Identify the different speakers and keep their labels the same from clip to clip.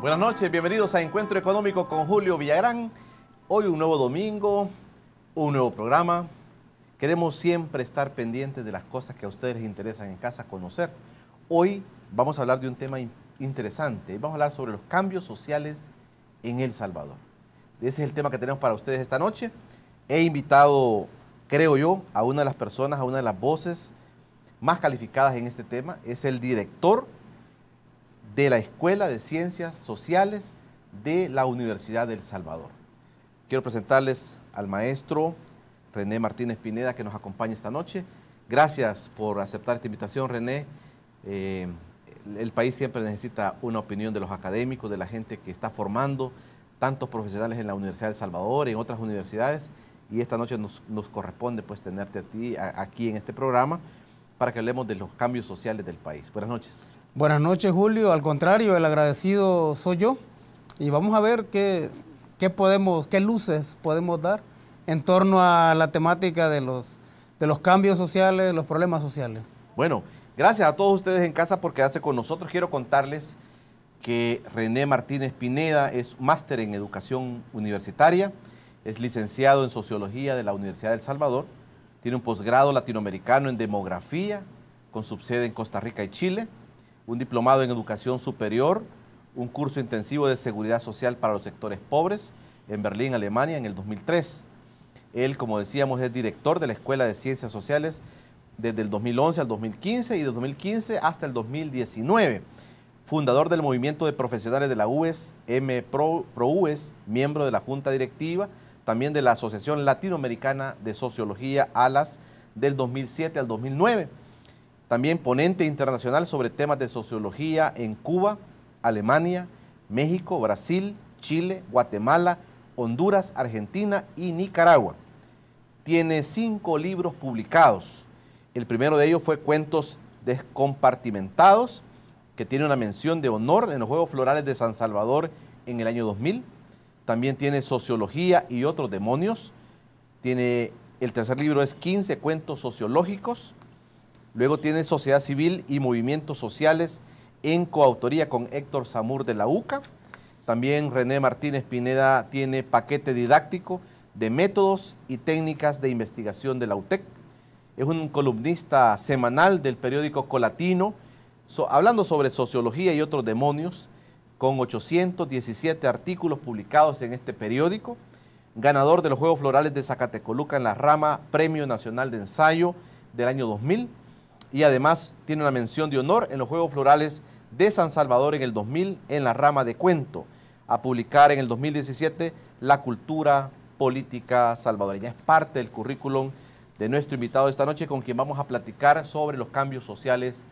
Speaker 1: Buenas noches, bienvenidos a Encuentro Económico con Julio Villagrán. Hoy un nuevo domingo, un nuevo programa. Queremos siempre estar pendientes de las cosas que a ustedes les interesan en casa conocer. Hoy vamos a hablar de un tema interesante. Vamos a hablar sobre los cambios sociales en El Salvador. Ese es el tema que tenemos para ustedes esta noche. He invitado, creo yo, a una de las personas, a una de las voces más calificadas en este tema. Es el director de la Escuela de Ciencias Sociales de la Universidad del Salvador. Quiero presentarles al maestro René Martínez Pineda, que nos acompaña esta noche. Gracias por aceptar esta invitación, René. El país siempre necesita una opinión de los académicos, de la gente que está formando tantos profesionales en la Universidad del Salvador, en otras universidades, y esta noche nos corresponde pues tenerte a ti aquí en este programa para que hablemos de los cambios sociales del país. Buenas noches.
Speaker 2: Buenas noches, Julio. Al contrario, el agradecido soy yo. Y vamos a ver qué luces podemos dar en torno a la temática de los cambios sociales, los problemas sociales.
Speaker 1: Bueno, gracias a todos ustedes en casa por quedarse con nosotros. Quiero contarles que René Martínez Pineda es máster en educación universitaria, es licenciado en sociología de la Universidad del Salvador, tiene un posgrado latinoamericano en demografía con subsede en Costa Rica y Chile, un diplomado en educación superior, un curso intensivo de seguridad social para los sectores pobres en Berlín, Alemania, en el 2003. Él, como decíamos, es director de la Escuela de Ciencias Sociales desde el 2011 al 2015 y de 2015 hasta el 2019. Fundador del movimiento de profesionales de la UES, MProUES, miembro de la Junta Directiva, también de la Asociación Latinoamericana de Sociología, ALAS, del 2007 al 2009. También ponente internacional sobre temas de sociología en Cuba, Alemania, México, Brasil, Chile, Guatemala, Honduras, Argentina y Nicaragua. Tiene 5 libros publicados. El primero de ellos fue Cuentos Descompartimentados, que tiene una mención de honor en los Juegos Florales de San Salvador en el año 2000. También tiene Sociología y otros demonios. El tercer libro es 15 cuentos sociológicos. Luego tiene Sociedad Civil y Movimientos Sociales en coautoría con Héctor Zamur de la UCA. También René Martínez Pineda tiene Paquete didáctico de métodos y técnicas de investigación de la UTEC. Es un columnista semanal del periódico Colatino, hablando sobre sociología y otros demonios, con 817 artículos publicados en este periódico. Ganador de los Juegos Florales de Zacatecoluca en la rama Premio Nacional de Ensayo del año 2000. Y además tiene una mención de honor en los Juegos Florales de San Salvador en el 2000 en la rama de cuento, a publicar en el 2017 La cultura política salvadoreña. Es parte del currículum de nuestro invitado de esta noche, con quien vamos a platicar sobre los cambios sociales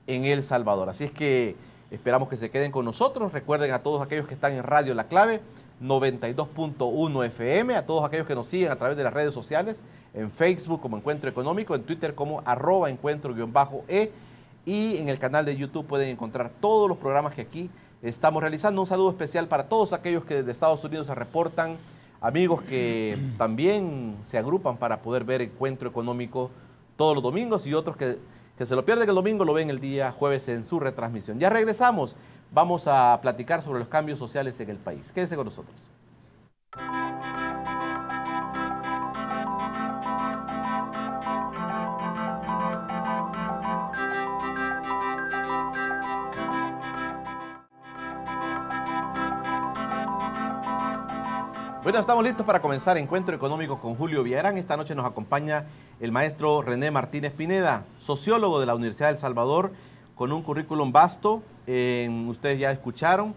Speaker 1: en El Salvador. Así es que esperamos que se queden con nosotros. Recuerden a todos aquellos que están en Radio La Clave 92.1 FM, a todos aquellos que nos siguen a través de las redes sociales, en Facebook como Encuentro Económico, en Twitter como @encuentro_e, y en el canal de YouTube pueden encontrar todos los programas que aquí estamos realizando. Un saludo especial para todos aquellos que desde Estados Unidos se reportan, amigos que también se agrupan para poder ver Encuentro Económico todos los domingos, y otros que se lo pierden el domingo, lo ven el día jueves en su retransmisión. Ya regresamos. Vamos a platicar sobre los cambios sociales en el país. Quédense con nosotros. Bueno, estamos listos para comenzar Encuentro Económico con Julio Villagrán. Esta noche nos acompaña el maestro René Martínez Pineda, sociólogo de la Universidad del Salvador, con un currículum vasto. Ustedes ya escucharon,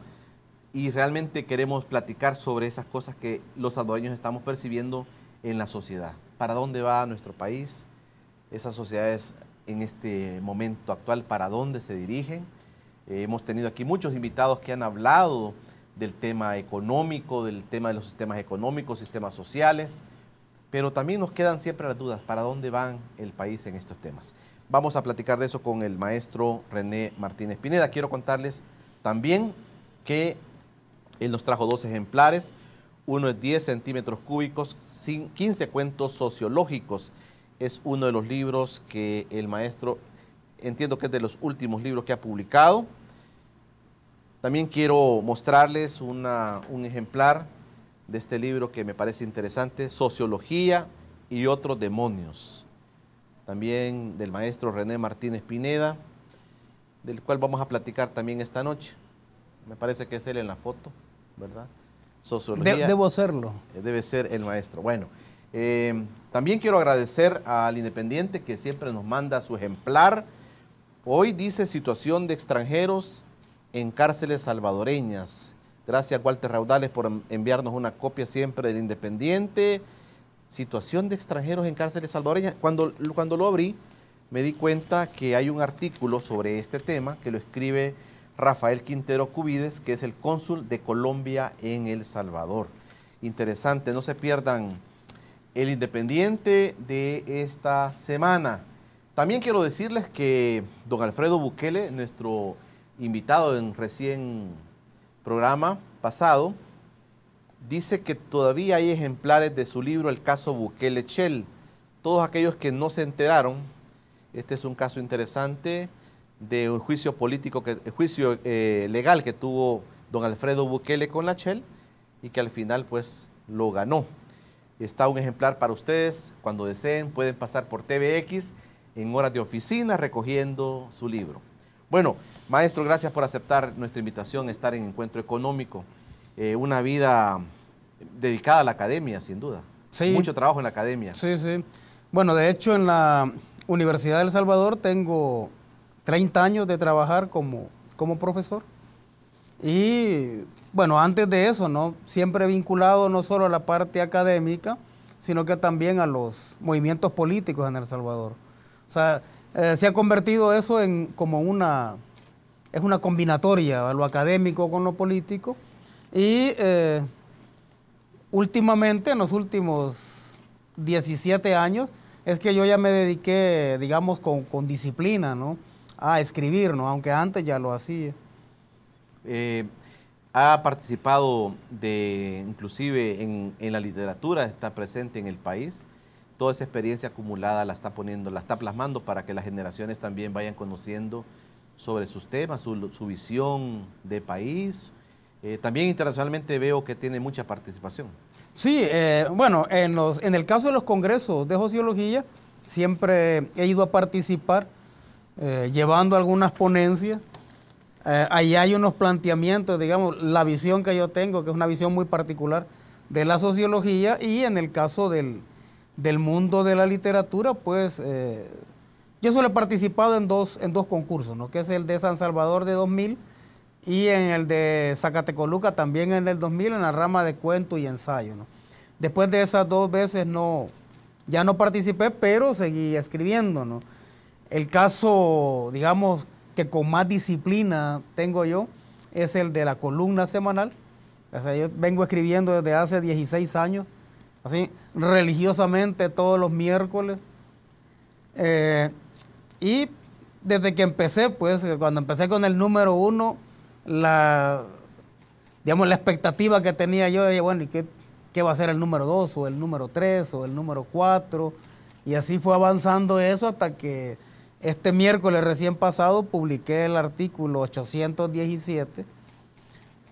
Speaker 1: y realmente queremos platicar sobre esas cosas que los salvadoreños estamos percibiendo en la sociedad. ¿Para dónde va nuestro país? Esas sociedades en este momento actual, ¿para dónde se dirigen? Hemos tenido aquí muchos invitados que han hablado del tema económico, del tema de los sistemas económicos, sistemas sociales, pero también nos quedan siempre las dudas, ¿para dónde va el país en estos temas? Vamos a platicar de eso con el maestro René Martínez Pineda. Quiero contarles también que él nos trajo 2 ejemplares. Uno es 10 centímetros cúbicos, 15 cuentos sociológicos. Es uno de los libros que el maestro, entiendo que es de los últimos libros que ha publicado. También quiero mostrarles un ejemplar de este libro que me parece interesante, Sociología y otros demonios, también del maestro René Martínez Pineda, del cual vamos a platicar también esta noche. Me parece que es él en la foto, ¿verdad? Sociología.
Speaker 2: Debo serlo.
Speaker 1: Debe ser el maestro. Bueno, también quiero agradecer al Independiente que siempre nos manda su ejemplar. Hoy dice situación de extranjeros en cárceles salvadoreñas. Gracias, Walter Raudales, por enviarnos una copia siempre del Independiente. Situación de extranjeros en cárceles salvadoreñas. Cuando lo abrí, me di cuenta que hay un artículo sobre este tema que lo escribe Rafael Quintero Cubides, que es el cónsul de Colombia en El Salvador. Interesante, no se pierdan el Independiente de esta semana. También quiero decirles que don Alfredo Bukele, nuestro invitado en recién programa pasado, dice que todavía hay ejemplares de su libro El caso Bukele Shell. Todos aquellos que no se enteraron, este es un caso interesante de un juicio político, juicio legal que tuvo don Alfredo Bukele con la Shell y que al final pues lo ganó. Está un ejemplar para ustedes, cuando deseen pueden pasar por TVX en horas de oficina recogiendo su libro. Bueno, maestro, gracias por aceptar nuestra invitación a estar en Encuentro Económico. Una vida dedicada a la academia, sin duda.
Speaker 2: Sí.
Speaker 1: Mucho trabajo en la academia.
Speaker 2: Sí, sí. Bueno, de hecho, en la Universidad de El Salvador tengo 30 años de trabajar como profesor. Y, bueno, antes de eso, ¿no? Siempre vinculado no solo a la parte académica, sino que también a los movimientos políticos en El Salvador. O sea, se ha convertido eso en como es una combinatoria, lo académico con lo político. Y últimamente, en los últimos 17 años, es que yo ya me dediqué, digamos, con disciplina, ¿no? A escribir, ¿no? Aunque antes ya lo hacía.
Speaker 1: Ha participado inclusive en la literatura, está presente en el país. Toda esa experiencia acumulada la está plasmando para que las generaciones también vayan conociendo sobre sus temas, su visión de país. También internacionalmente veo que tiene mucha participación.
Speaker 2: Sí, bueno, en el caso de los congresos de sociología, siempre he ido a participar llevando algunas ponencias. Ahí hay unos planteamientos, digamos, la visión que yo tengo, que es una visión muy particular de la sociología, y en el caso del mundo de la literatura, pues yo solo he participado en dos concursos, ¿no? Que es el de San Salvador de 2000 y en el de Zacatecoluca también en el 2000 en la rama de cuento y ensayo, ¿no? Después de esas 2 veces ya no participé, pero seguí escribiendo, ¿no? El caso, digamos, que con más disciplina tengo yo es el de la columna semanal. O sea, yo vengo escribiendo desde hace 16 años, así religiosamente todos los miércoles. Y desde que empecé, pues cuando empecé con el número 1, digamos, la expectativa que tenía yo era, bueno, ¿y qué va a ser el número 2 o el número 3 o el número 4? Y así fue avanzando eso hasta que este miércoles recién pasado publiqué el artículo 817.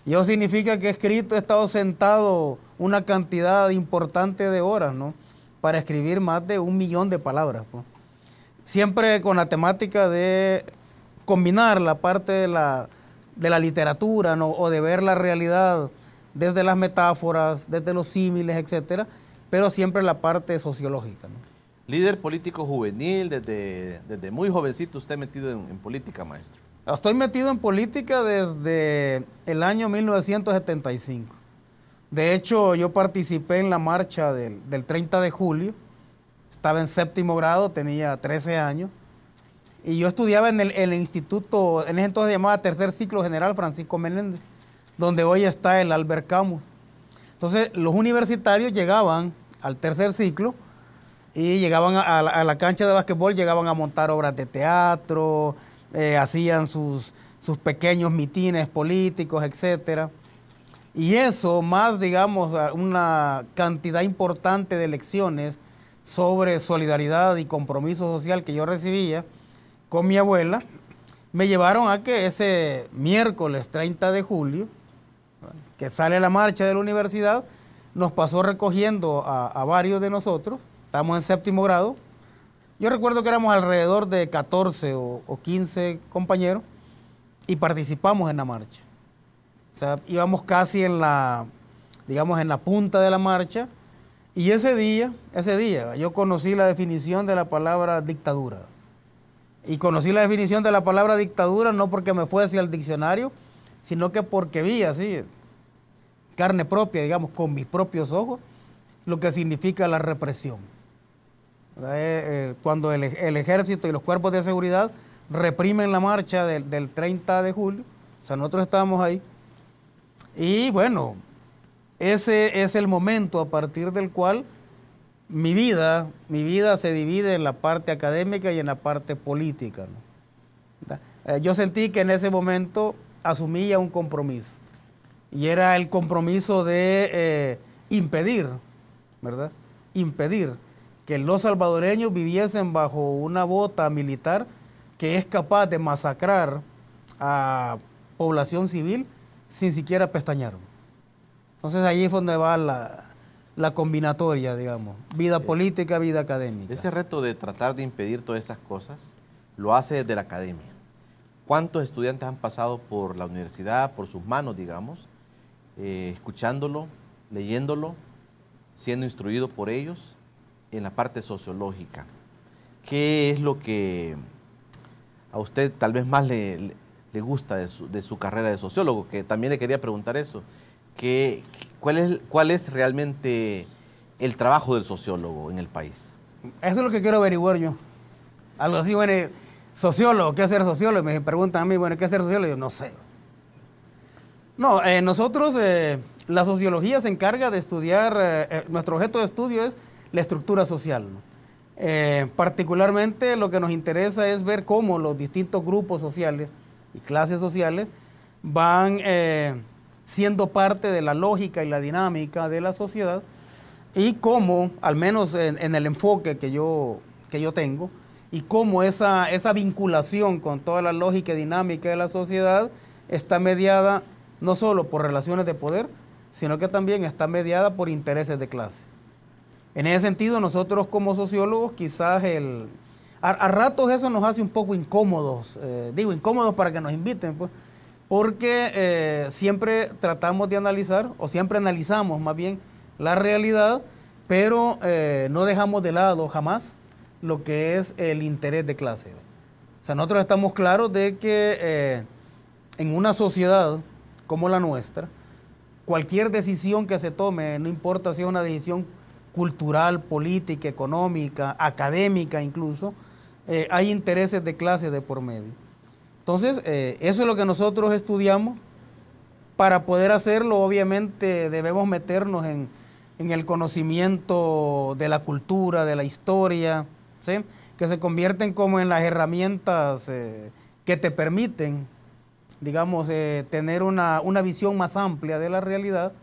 Speaker 2: Y eso significa que he estado sentado una cantidad importante de horas, ¿no? Para escribir más de 1 millón de palabras, pues. Siempre con la temática de combinar la parte de la literatura, ¿no? O de ver la realidad desde las metáforas, desde los símiles, etcétera, pero siempre la parte sociológica, ¿no?
Speaker 1: Líder político juvenil, desde muy jovencito usted metido en política, maestro.
Speaker 2: Estoy metido en política desde el año 1975. De hecho, yo participé en la marcha del 30 de julio. Estaba en 7º grado, tenía 13 años. Y yo estudiaba en el instituto, en ese entonces se llamaba Tercer Ciclo General Francisco Menéndez, donde hoy está el Albert Camus. Entonces, los universitarios llegaban al tercer ciclo y llegaban a la cancha de básquetbol, llegaban a montar obras de teatro, hacían sus pequeños mitines políticos, etcétera. Y eso, más, digamos, una cantidad importante de lecciones sobre solidaridad y compromiso social que yo recibía con mi abuela, me llevaron a que ese miércoles 30 de julio, que sale la marcha de la universidad, nos pasó recogiendo a varios de nosotros, estamos en séptimo grado. Yo recuerdo que éramos alrededor de 14 o 15 compañeros y participamos en la marcha. O sea, íbamos casi en la, digamos, en la punta de la marcha, y ese día yo conocí la definición de la palabra dictadura. Y conocí la definición de la palabra dictadura no porque me fuese al diccionario, sino que porque vi así, carne propia, digamos, con mis propios ojos, lo que significa la represión. Cuando el ejército y los cuerpos de seguridad reprimen la marcha del 30 de julio, o sea, nosotros estábamos ahí. Y bueno, ese es el momento a partir del cual mi vida se divide en la parte académica y en la parte política, ¿no? Yo sentí que en ese momento asumía un compromiso, y era el compromiso de impedir, ¿verdad? Impedir que los salvadoreños viviesen bajo una bota militar que es capaz de masacrar a población civil sin siquiera pestañear. Entonces ahí es donde va la combinatoria, digamos, vida política, vida académica.
Speaker 1: Ese reto de tratar de impedir todas esas cosas lo hace desde la academia. ¿Cuántos estudiantes han pasado por la universidad, por sus manos, digamos, escuchándolo, leyéndolo, siendo instruido por ellos en la parte sociológica? ¿Qué es lo que a usted tal vez más le gusta de su carrera de sociólogo? Que también le quería preguntar eso. ¿Cuál es realmente el trabajo del sociólogo en el país?
Speaker 2: Eso es lo que quiero averiguar yo. Algo así, bueno, sociólogo, ¿qué es ser sociólogo? Me preguntan a mí, bueno, ¿qué es ser sociólogo? Yo no sé. No, nosotros, la sociología se encarga de estudiar, nuestro objeto de estudio es la estructura social, ¿no? Particularmente lo que nos interesa es ver cómo los distintos grupos sociales y clases sociales van siendo parte de la lógica y la dinámica de la sociedad, y cómo, al menos en el enfoque que yo tengo, y cómo esa vinculación con toda la lógica y dinámica de la sociedad está mediada no solo por relaciones de poder, sino que también está mediada por intereses de clase. En ese sentido, nosotros como sociólogos, quizás a ratos eso nos hace un poco incómodos, incómodos para que nos inviten, pues, porque siempre tratamos de analizar, o siempre analizamos más bien la realidad, pero no dejamos de lado jamás lo que es el interés de clase. O sea, nosotros estamos claros de que en una sociedad como la nuestra, cualquier decisión que se tome, no importa si es una decisión cultural, política, económica, académica incluso, hay intereses de clase de por medio. Entonces, eso es lo que nosotros estudiamos. Para poder hacerlo, obviamente, debemos meternos en el conocimiento de la cultura, de la historia, ¿sí? Que se convierten como en las herramientas que te permiten, digamos, tener una visión más amplia de la realidad.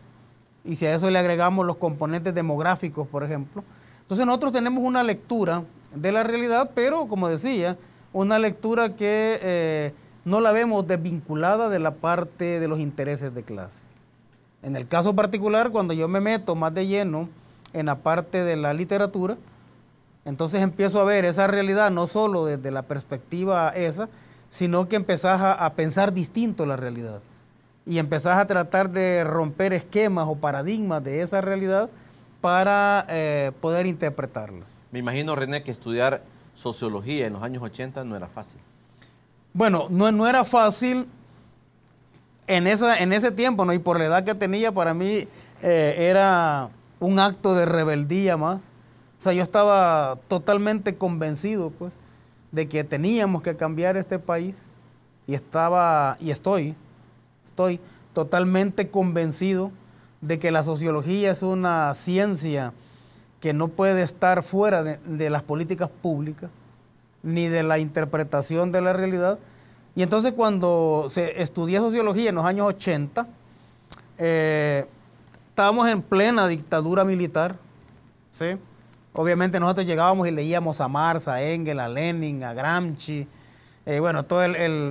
Speaker 2: Y si a eso le agregamos los componentes demográficos, por ejemplo, entonces nosotros tenemos una lectura de la realidad, pero como decía, una lectura que no la vemos desvinculada de la parte de los intereses de clase. En el caso particular, cuando yo me meto más de lleno en la parte de la literatura, entonces empiezo a ver esa realidad no solo desde la perspectiva esa, sino que empezás a pensar distinto la realidad. Y empezás a tratar de romper esquemas o paradigmas de esa realidad para poder interpretarla.
Speaker 1: Me imagino, René, que estudiar sociología en los años 80 no era fácil.
Speaker 2: Bueno, no era fácil en ese tiempo, ¿no? Y por la edad que tenía, para mí era un acto de rebeldía más. O sea, yo estaba totalmente convencido, pues, de que teníamos que cambiar este país, y estoy totalmente convencido de que la sociología es una ciencia que no puede estar fuera de las políticas públicas, ni de la interpretación de la realidad. Y entonces cuando se estudié sociología en los años 80, estábamos en plena dictadura militar, ¿sí? Obviamente nosotros llegábamos y leíamos a Marx, a Engels, a Lenin, a Gramsci, bueno, todo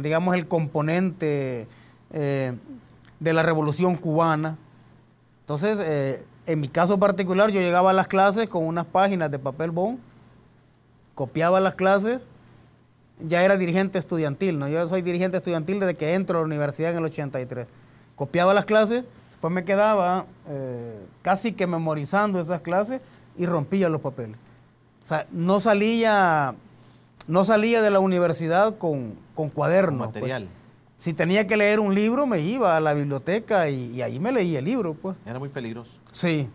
Speaker 2: digamos, el componente de la Revolución Cubana. Entonces, en mi caso particular, yo llegaba a las clases con unas páginas de papel bond, copiaba las clases, ya era dirigente estudiantil, ¿no? Yo soy dirigente estudiantil desde que entro a la universidad en el 83. Copiaba las clases, después me quedaba casi que memorizando esas clases y rompía los papeles. O sea, no salía de la universidad con cuadernos.
Speaker 1: Con material.
Speaker 2: Pues. Si tenía que leer un libro, me iba a la biblioteca y ahí me leía el libro, pues.
Speaker 1: Era muy peligroso.
Speaker 2: Sí.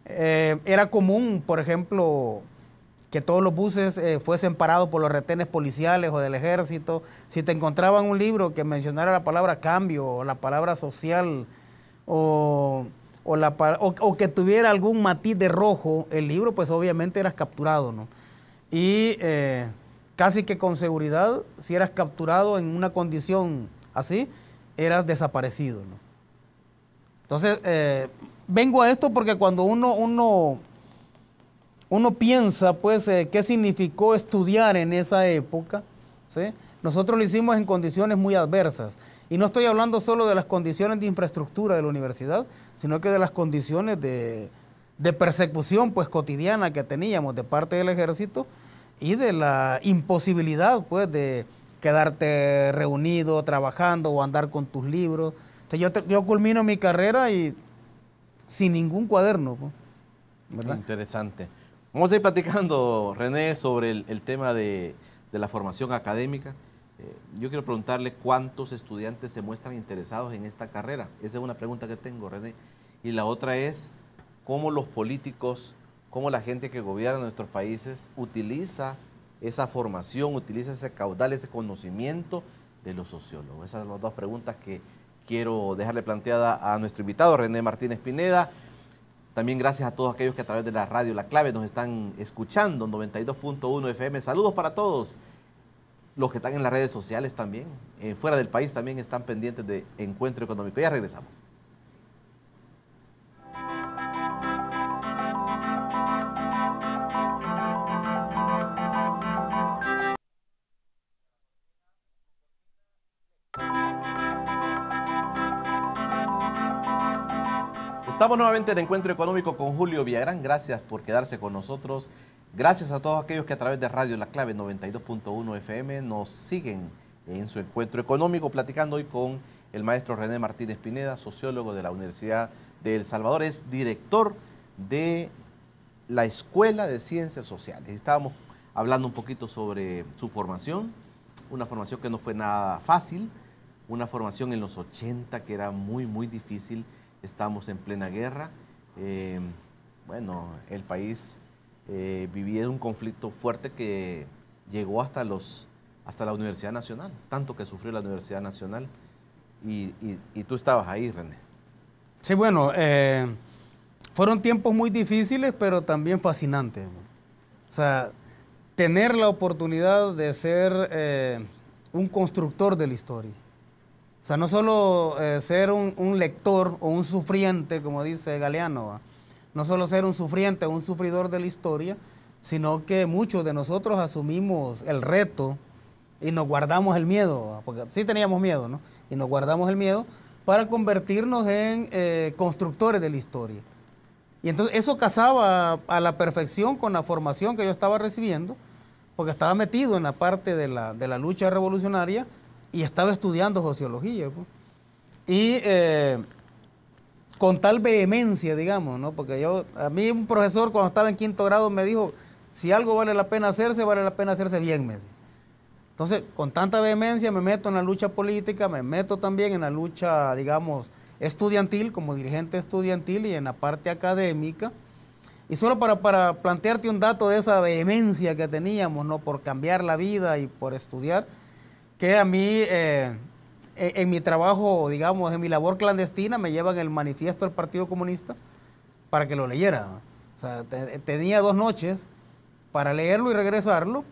Speaker 2: Era común, por ejemplo, que todos los buses fuesen parados por los retenes policiales o del ejército. Si te encontraban un libro que mencionara la palabra cambio o la palabra social o que tuviera algún matiz de rojo, el libro, pues obviamente eras capturado, ¿no? Y casi que con seguridad, si eras capturado en una condición así, eras desaparecido, ¿no? Entonces, vengo a esto porque cuando uno piensa, pues, qué significó estudiar en esa época, ¿sí? Nosotros lo hicimos en condiciones muy adversas. Y no estoy hablando solo de las condiciones de infraestructura de la universidad, sino que de las condiciones de persecución, pues, cotidiana que teníamos de parte del ejército y de la imposibilidad, pues, de quedarte reunido, trabajando o andar con tus libros. Entonces, yo culmino mi carrera y sin ningún cuaderno, pues, ¿verdad?
Speaker 1: Interesante. Vamos a ir platicando, René, sobre el tema de la formación académica. Yo quiero preguntarle cuántos estudiantes se muestran interesados en esta carrera. Esa es una pregunta que tengo, René. Y la otra es, ¿cómo los políticos, cómo la gente que gobierna nuestros países utiliza esa formación, utiliza ese caudal, ese conocimiento de los sociólogos? Esas son las dos preguntas que quiero dejarle planteada a nuestro invitado, René Martínez Pineda. También gracias a todos aquellos que a través de la radio La Clave nos están escuchando, 92.1 FM. Saludos para todos los que están en las redes sociales también. Fuera del país también están pendientes de Encuentro Económico. Ya regresamos. Estamos nuevamente en Encuentro Económico con Julio Villagrán. Gracias por quedarse con nosotros. Gracias a todos aquellos que a través de Radio La Clave 92.1 FM nos siguen en su Encuentro Económico, platicando hoy con el maestro René Martínez Pineda, sociólogo de la Universidad de El Salvador, es director de la Escuela de Ciencias Sociales. Estábamos hablando un poquito sobre su formación, una formación que no fue nada fácil, una formación en los 80 que era muy, muy difícil. Estamos en plena guerra. Bueno, el país vivía un conflicto fuerte que llegó hasta la Universidad Nacional, tanto que sufrió la Universidad Nacional. Y tú estabas ahí, René.
Speaker 2: Sí, bueno, fueron tiempos muy difíciles, pero también fascinantes. O sea, tener la oportunidad de ser un constructor de la historia. O sea, no solo ser un lector o un sufriente, como dice Galeano, ¿va? No solo ser un sufriente o un sufridor de la historia, sino que muchos de nosotros asumimos el reto y nos guardamos el miedo, ¿va? Porque sí teníamos miedo, ¿no? Y nos guardamos el miedo para convertirnos en constructores de la historia. Y entonces eso casaba a la perfección con la formación que yo estaba recibiendo, porque estaba metido en la parte de la lucha revolucionaria y estaba estudiando sociología, pues. Y con tal vehemencia, digamos, ¿no? Porque a mí un profesor cuando estaba en 5º grado me dijo, si algo vale la pena hacerse bien, me decía. Entonces, con tanta vehemencia me meto en la lucha política, me meto también en la lucha, digamos, estudiantil, como dirigente estudiantil y en la parte académica. Y solo para plantearte un dato de esa vehemencia que teníamos, ¿no? Por cambiar la vida y por estudiar, que a mí, en mi trabajo, digamos, en mi labor clandestina, me llevan el manifiesto del Partido Comunista para que lo leyera. O sea, tenía 2 noches para leerlo y regresarlo.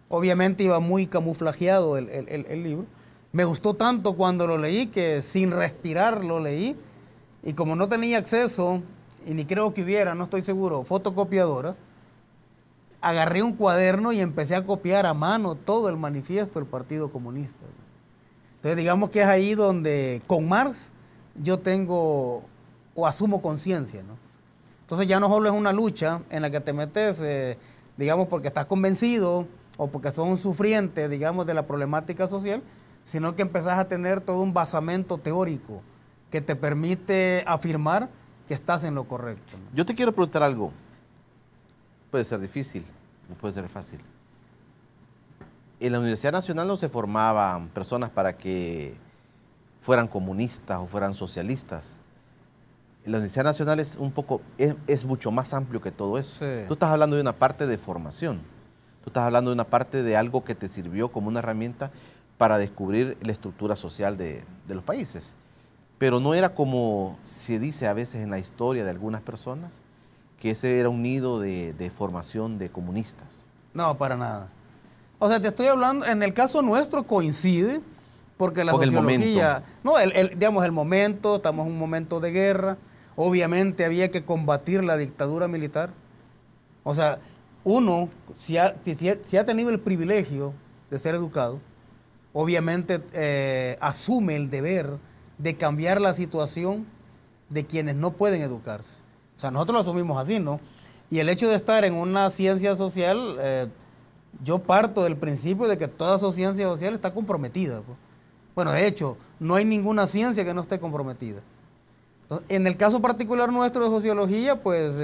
Speaker 2: Obviamente iba muy camuflajeado el libro. Me gustó tanto cuando lo leí que sin respirar lo leí. Y como no tenía acceso, y ni creo que hubiera, no estoy seguro, fotocopiadora, agarré un cuaderno y empecé a copiar a mano todo el manifiesto del Partido Comunista. Entonces digamos que es ahí donde con Marx yo tengo o asumo conciencia, ¿no? Entonces ya no solo es una lucha en la que te metes, digamos, porque estás convencido o porque sos un sufriente, digamos, de la problemática social, sino que empezás a tener todo un basamento teórico que te permite afirmar que estás en lo correcto, ¿no?
Speaker 1: Yo te quiero preguntar algo. Puede ser difícil, o puede ser fácil. En la Universidad Nacional no se formaban personas para que fueran comunistas o fueran socialistas. La Universidad Nacional es es mucho más amplio que todo eso.
Speaker 2: Sí.
Speaker 1: Tú estás hablando de una parte de formación. Tú estás hablando de una parte de algo que te sirvió como una herramienta para descubrir la estructura social de los países. Pero no era como se dice a veces en la historia de algunas personas, que ese era un nido de formación de comunistas.
Speaker 2: No, para nada. O sea, te estoy hablando, en el caso nuestro coincide, porque la
Speaker 1: Con el
Speaker 2: sociología, no, digamos, el momento, estamos en un momento de guerra, obviamente había que combatir la dictadura militar. O sea, uno, si ha tenido el privilegio de ser educado, obviamente asume el deber de cambiar la situación de quienes no pueden educarse. O sea, nosotros lo asumimos así, ¿no? Y el hecho de estar en una ciencia social, yo parto del principio de que toda ciencia social está comprometida, pues. Bueno, de hecho, no hay ninguna ciencia que no esté comprometida. Entonces, en el caso particular nuestro de sociología, pues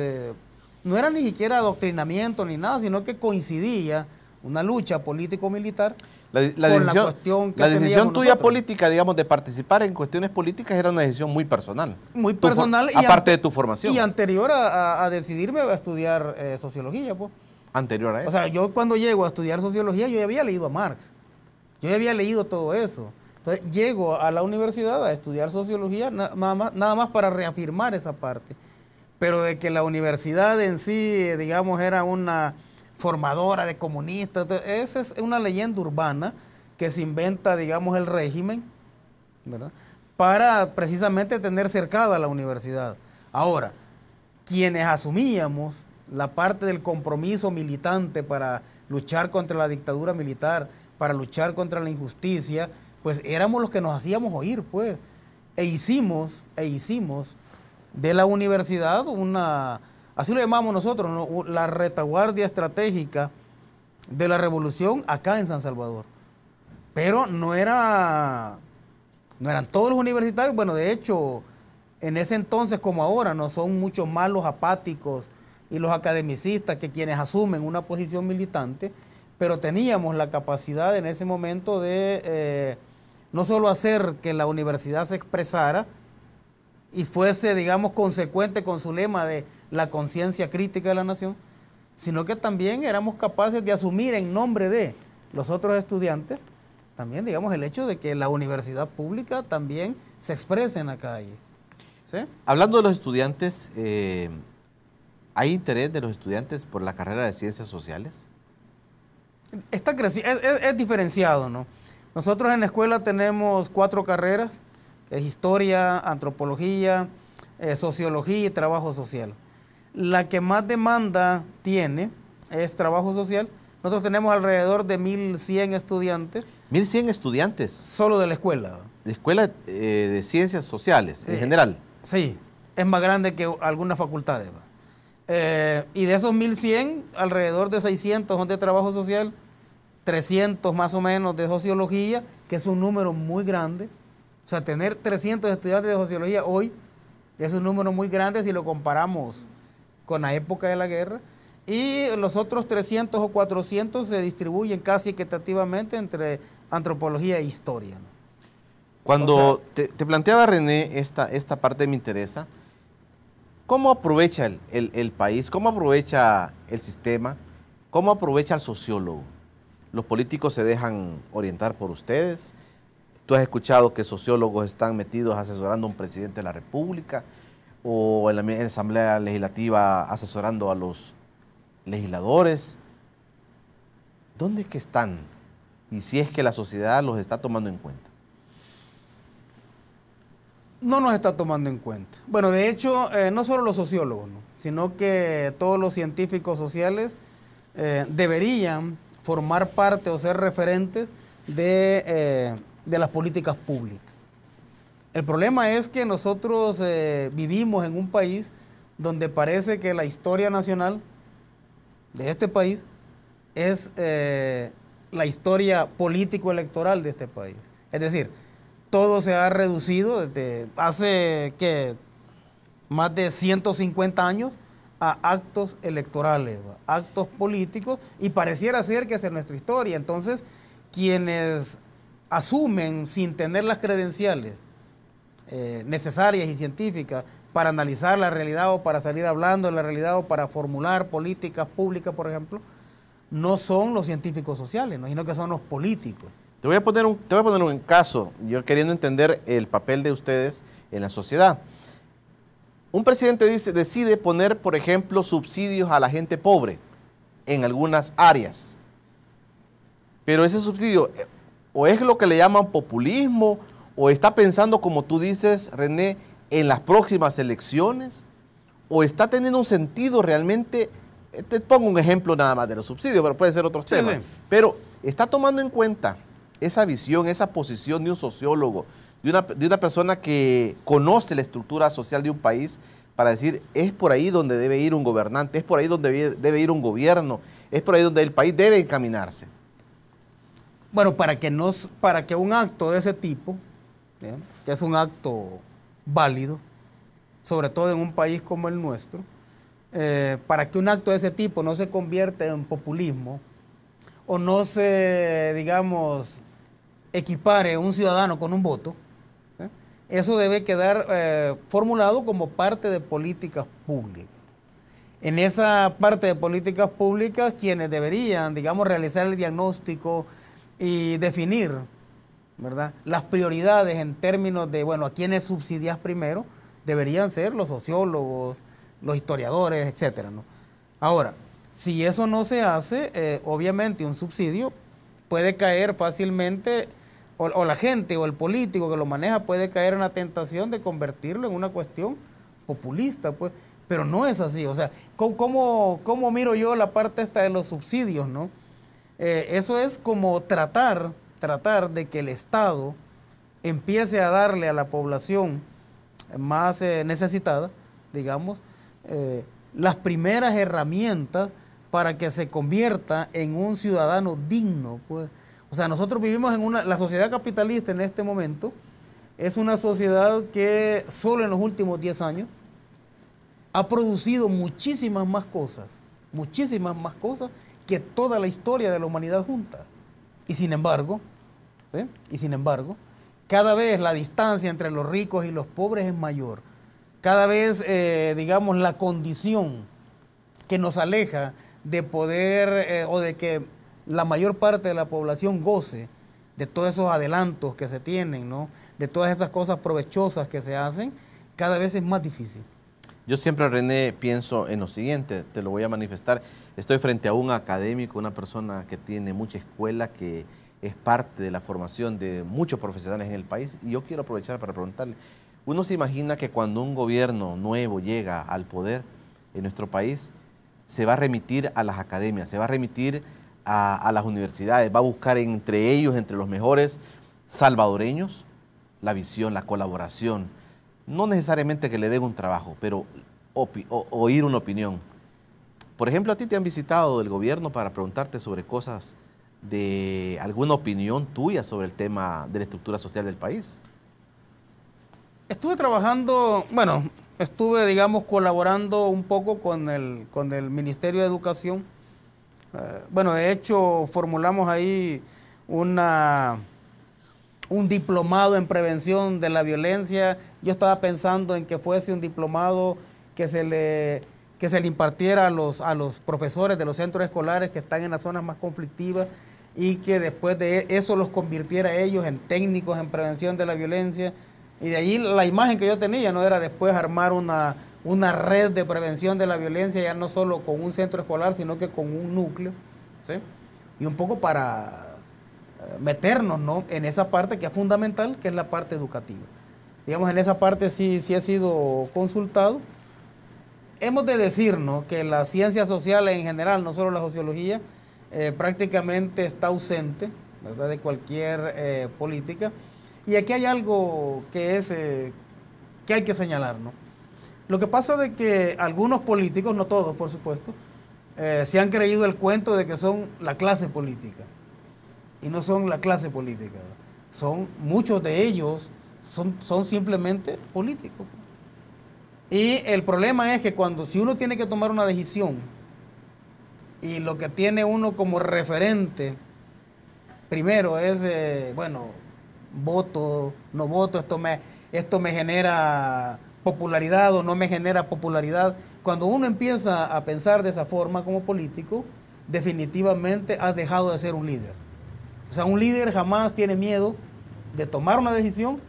Speaker 2: no era ni siquiera adoctrinamiento ni nada, sino que coincidía una lucha político-militar con la cuestión que
Speaker 1: la decisión tuya
Speaker 2: nosotros.
Speaker 1: política, digamos, de participar en cuestiones políticas era una decisión muy personal.
Speaker 2: Muy personal.
Speaker 1: Aparte de tu formación.
Speaker 2: Y anterior a decidirme a estudiar sociología, pues.
Speaker 1: Anterior a eso.
Speaker 2: O sea, yo cuando llego a estudiar sociología, yo ya había leído a Marx. Yo ya había leído todo eso. Entonces, llego a la universidad a estudiar sociología nada más para reafirmar esa parte. Pero de que la universidad en sí, digamos, era una formadora de comunistas, esa es una leyenda urbana que se inventa, digamos, el régimen, ¿verdad?, para precisamente tener cercada la universidad. Ahora, quienes asumíamos la parte del compromiso militante para luchar contra la dictadura militar, para luchar contra la injusticia, pues éramos los que nos hacíamos oír, pues, e hicimos de la universidad así lo llamamos nosotros, ¿no?, la retaguardia estratégica de la revolución acá en San Salvador. Pero no eran todos los universitarios. Bueno, de hecho, en ese entonces como ahora, no son muchos más los apáticos y los academicistas que quienes asumen una posición militante, pero teníamos la capacidad en ese momento de no solo hacer que la universidad se expresara y fuese, digamos, consecuente con su lema de la conciencia crítica de la nación, sino que también éramos capaces de asumir en nombre de los otros estudiantes, también, digamos, el hecho de que la universidad pública también se exprese en la calle. ¿Sí?
Speaker 1: Hablando de los estudiantes, ¿hay interés de los estudiantes por la carrera de ciencias sociales?
Speaker 2: Es diferenciado, ¿no? Nosotros en la escuela tenemos 4 carreras, que es historia, antropología, sociología y trabajo social. La que más demanda tiene es trabajo social. Nosotros tenemos alrededor de 1.100 estudiantes.
Speaker 1: 1.100 estudiantes.
Speaker 2: Solo de la escuela.
Speaker 1: De escuela de ciencias sociales, en general.
Speaker 2: Sí, es más grande que algunas facultades. Y de esos 1.100, alrededor de 600 son de trabajo social, 300 más o menos de sociología, que es un número muy grande. O sea, tener 300 estudiantes de sociología hoy es un número muy grande si lo comparamos con la época de la guerra. Y los otros 300 o 400 se distribuyen casi equitativamente entre antropología e historia, ¿no?
Speaker 1: Cuando te planteaba, René, esta parte me interesa. ¿Cómo aprovecha el país? ¿Cómo aprovecha el sistema? ¿Cómo aprovecha el sociólogo? ¿Los políticos se dejan orientar por ustedes? ¿Tú has escuchado que sociólogos están metidos asesorando a un presidente de la República o en la Asamblea Legislativa asesorando a los legisladores? ¿Dónde es que están? Y si es que la sociedad los está tomando en cuenta.
Speaker 2: No nos está tomando en cuenta. Bueno, de hecho, no solo los sociólogos, ¿no?, sino que todos los científicos sociales deberían formar parte o ser referentes de las políticas públicas. El problema es que nosotros vivimos en un país donde parece que la historia nacional de este país es la historia político-electoral de este país. Es decir, todo se ha reducido desde hace más de 150 años a actos electorales, actos políticos, y pareciera ser que esa es nuestra historia. Entonces, quienes asumen sin tener las credenciales necesarias y científicas para analizar la realidad o para salir hablando de la realidad o para formular políticas públicas, por ejemplo, no son los científicos sociales, ¿no? Sino que son los políticos.
Speaker 1: Te voy a poner un caso, yo queriendo entender el papel de ustedes en la sociedad. Un presidente decide poner, por ejemplo, subsidios a la gente pobre en algunas áreas. Pero ese subsidio o es lo que le llaman populismo, o está pensando, como tú dices, René, en las próximas elecciones, o está teniendo un sentido realmente. Te pongo un ejemplo nada más de los subsidios, pero pueden ser otros temas. Sí. Pero está tomando en cuenta esa visión, esa posición de un sociólogo, de una persona que conoce la estructura social de un país, para decir, es por ahí donde debe ir un gobernante, es por ahí donde debe ir un gobierno, es por ahí donde el país debe encaminarse.
Speaker 2: Bueno, para que un acto de ese tipo, ¿bien?, que es un acto válido, sobre todo en un país como el nuestro, para que un acto de ese tipo no se convierta en populismo o no se, digamos, equipare un ciudadano con un voto, eso debe quedar formulado como parte de políticas públicas. En esa parte de políticas públicas, quienes deberían, digamos, realizar el diagnóstico y definir, ¿verdad?, las prioridades en términos de, bueno, a quiénes subsidias primero, deberían ser los sociólogos, los historiadores, etcétera, ¿no? Ahora, si eso no se hace, obviamente un subsidio puede caer fácilmente, o la gente o el político que lo maneja puede caer en la tentación de convertirlo en una cuestión populista, pues, pero no es así. O sea, ¿cómo miro yo la parte esta de los subsidios, no? Eso es como tratar de que el Estado empiece a darle a la población más necesitada, digamos, las primeras herramientas para que se convierta en un ciudadano digno, pues. O sea, nosotros vivimos la sociedad capitalista en este momento es una sociedad que solo en los últimos 10 años ha producido muchísimas más cosas que toda la historia de la humanidad junta. Y sin embargo, ¿sí?, cada vez la distancia entre los ricos y los pobres es mayor. Cada vez, digamos, la condición que nos aleja de poder o de que la mayor parte de la población goce de todos esos adelantos que se tienen, ¿no?, de todas esas cosas provechosas que se hacen, cada vez es más difícil.
Speaker 1: Yo siempre, René, pienso en lo siguiente, te lo voy a manifestar. Estoy frente a un académico, una persona que tiene mucha escuela, que es parte de la formación de muchos profesionales en el país, y yo quiero aprovechar para preguntarle, uno se imagina que cuando un gobierno nuevo llega al poder en nuestro país, se va a remitir a las academias, se va a remitir a las universidades, va a buscar entre ellos, entre los mejores salvadoreños, la visión, la colaboración, no necesariamente que le den un trabajo, pero oír una opinión. Por ejemplo, a ti te han visitado del gobierno para preguntarte sobre cosas de alguna opinión tuya sobre el tema de la estructura social del país.
Speaker 2: Estuve trabajando, digamos, colaborando un poco con el Ministerio de Educación. De hecho, formulamos ahí un diplomado en prevención de la violencia. Yo estaba pensando en que fuese un diplomado que se le impartiera a los profesores de los centros escolares que están en las zonas más conflictivas y que después de eso los convirtiera a ellos en técnicos en prevención de la violencia. Y de ahí la imagen que yo tenía, ¿no?, era después armar una red de prevención de la violencia, ya no solo con un centro escolar, sino que con un núcleo, ¿sí? Y un poco para meternos, ¿no?, en esa parte que es fundamental, que es la parte educativa. Digamos, en esa parte sí he sido consultado. hemos de decir, ¿no?, que las ciencias sociales en general, no solo la sociología, prácticamente está ausente, ¿verdad?, de cualquier política. Y aquí hay algo que hay que señalar, ¿no? Lo que pasa de que algunos políticos, no todos por supuesto, se han creído el cuento de que son la clase política. Y no son la clase política. Muchos de ellos son simplemente políticos. Y el problema es que si uno tiene que tomar una decisión y lo que tiene uno como referente primero es, voto, no voto, esto me genera popularidad o no me genera popularidad. Cuando uno empieza a pensar de esa forma como político, definitivamente has dejado de ser un líder. O sea, un líder jamás tiene miedo de tomar una decisión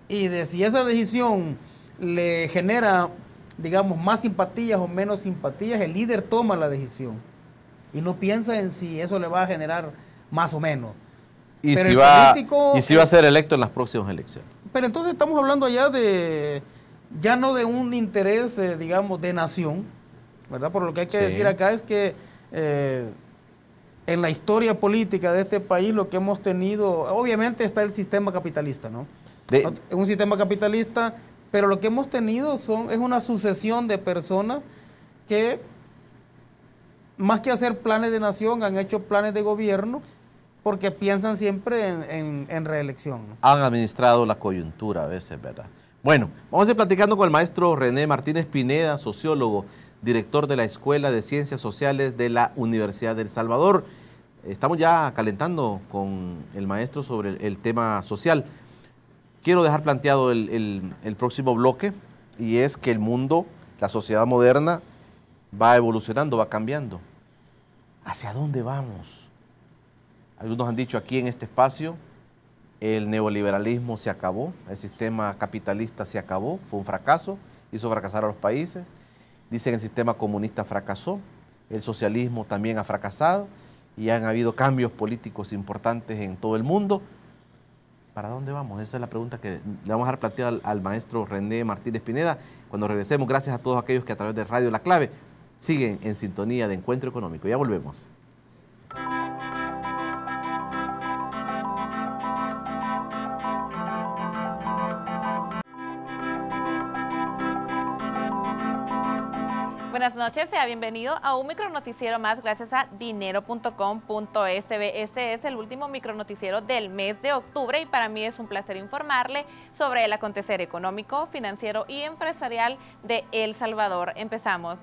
Speaker 2: y de si esa decisión le genera, digamos, más simpatías o menos simpatías, el líder toma la decisión y no piensa en si eso le va a generar más o menos.
Speaker 1: Y si va a ser electo en las próximas elecciones.
Speaker 2: Pero entonces estamos hablando ya no de un interés, digamos, de nación, ¿verdad? Por lo que hay que decir acá es que en la historia política de este país lo que hemos tenido, obviamente está el sistema capitalista, ¿no? Es un sistema capitalista, pero lo que hemos tenido es una sucesión de personas que, más que hacer planes de nación, han hecho planes de gobierno porque piensan siempre en reelección, ¿no?
Speaker 1: Han administrado la coyuntura a veces, ¿verdad? Bueno, vamos a ir platicando con el maestro René Martínez Pineda, sociólogo, director de la Escuela de Ciencias Sociales de la Universidad de El Salvador. Estamos ya calentando con el maestro sobre el tema social. Quiero dejar planteado el próximo bloque, y es que el mundo, la sociedad moderna, va evolucionando, va cambiando. ¿Hacia dónde vamos? Algunos han dicho aquí en este espacio, el neoliberalismo se acabó, el sistema capitalista se acabó, fue un fracaso, hizo fracasar a los países. Dicen que el sistema comunista fracasó, el socialismo también ha fracasado y han habido cambios políticos importantes en todo el mundo. ¿Para dónde vamos? Esa es la pregunta que le vamos a dejar planteada al maestro René Martínez Pineda. Cuando regresemos, gracias a todos aquellos que a través de Radio La Clave siguen en sintonía de Encuentro Económico. Ya volvemos.
Speaker 3: Buenas noches, sea bienvenido a un micronoticiero más gracias a dinero.com.sb. Este es el último micronoticiero del mes de octubre y para mí es un placer informarle sobre el acontecer económico, financiero y empresarial de El Salvador. Empezamos.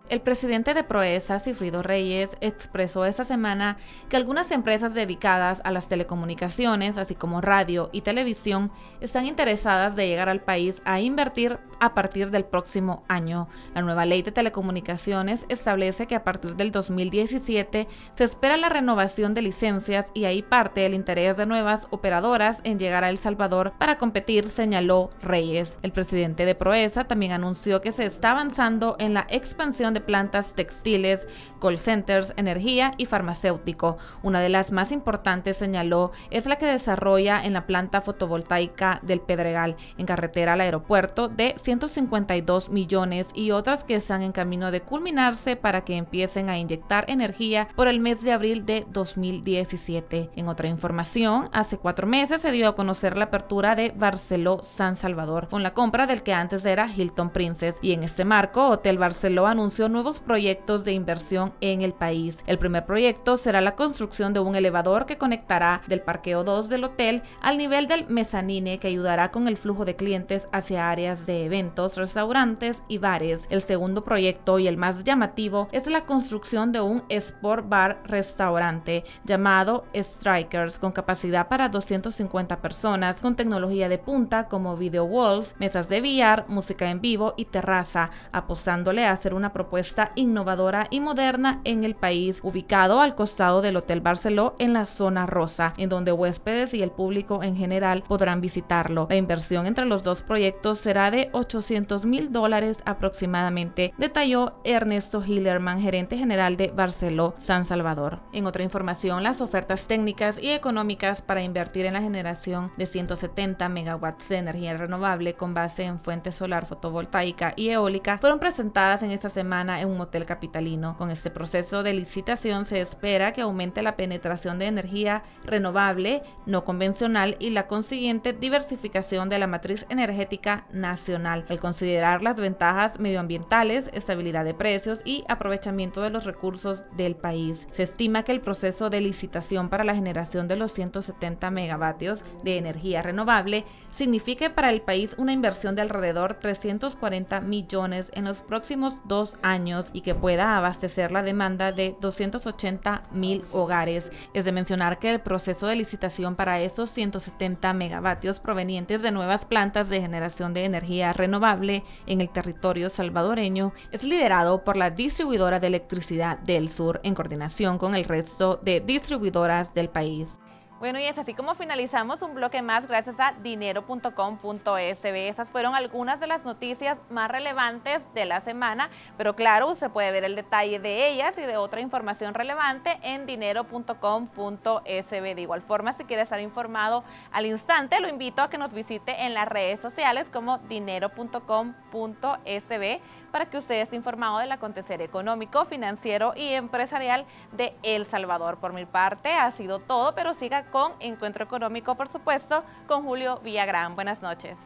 Speaker 3: El presidente de Proesa, Sigfrido Reyes, expresó esta semana que algunas empresas dedicadas a las telecomunicaciones, así como radio y televisión, están interesadas de llegar al país a invertir a partir del próximo año. La nueva ley de telecomunicaciones establece que a partir del 2017 se espera la renovación de licencias y ahí parte el interés de nuevas operadoras en llegar a El Salvador para competir, señaló Reyes. El presidente de Proesa también anunció que se está avanzando en la expansión de plantas textiles, call centers, energía y farmacéutico. Una de las más importantes, señaló, es la que desarrolla en la planta fotovoltaica del Pedregal, en carretera al aeropuerto, de 152 millones y otras que están en camino de culminarse para que empiecen a inyectar energía por el mes de abril de 2017. En otra información, hace 4 meses se dio a conocer la apertura de Barceló San Salvador, con la compra del que antes era Hilton Princess, y en este marco, Hotel Barceló anunció nuevos proyectos de inversión en el país. El primer proyecto será la construcción de un elevador que conectará del parqueo 2 del hotel al nivel del mezanine, que ayudará con el flujo de clientes hacia áreas de eventos, restaurantes y bares. El segundo proyecto, y el más llamativo, es la construcción de un sport bar restaurante llamado Strikers, con capacidad para 250 personas, con tecnología de punta como video walls, mesas de billar, música en vivo y terraza, apostándole a hacer una propuesta propuesta innovadora y moderna en el país, ubicado al costado del Hotel Barceló en la zona rosa, en donde huéspedes y el público en general podrán visitarlo. La inversión entre los dos proyectos será de $800,000 aproximadamente, detalló Ernesto Hillerman, gerente general de Barceló San Salvador. En otra información, las ofertas técnicas y económicas para invertir en la generación de 170 megawatts de energía renovable con base en fuente solar fotovoltaica y eólica fueron presentadas en esta semana en un hotel capitalino. Con este proceso de licitación se espera que aumente la penetración de energía renovable no convencional y la consiguiente diversificación de la matriz energética nacional, al considerar las ventajas medioambientales, estabilidad de precios y aprovechamiento de los recursos del país. Se estima que el proceso de licitación para la generación de los 170 megavatios de energía renovable signifique para el país una inversión de alrededor 340 millones en los próximos 2 años y que pueda abastecer la demanda de 280,000 hogares. Es de mencionar que el proceso de licitación para estos 170 megavatios provenientes de nuevas plantas de generación de energía renovable en el territorio salvadoreño es liderado por la distribuidora de electricidad del sur en coordinación con el resto de distribuidoras del país. Bueno, y es así como finalizamos un bloque más gracias a dinero.com.sb. Esas fueron algunas de las noticias más relevantes de la semana, pero claro, usted puede ver el detalle de ellas y de otra información relevante en dinero.com.sb. De igual forma, si quiere estar informado al instante, lo invito a que nos visite en las redes sociales como dinero.com.sb para que usted esté informado del acontecer económico, financiero y empresarial de El Salvador. Por mi parte ha sido todo, pero siga con Encuentro Económico, por supuesto, con Julio Villagrán. Buenas noches.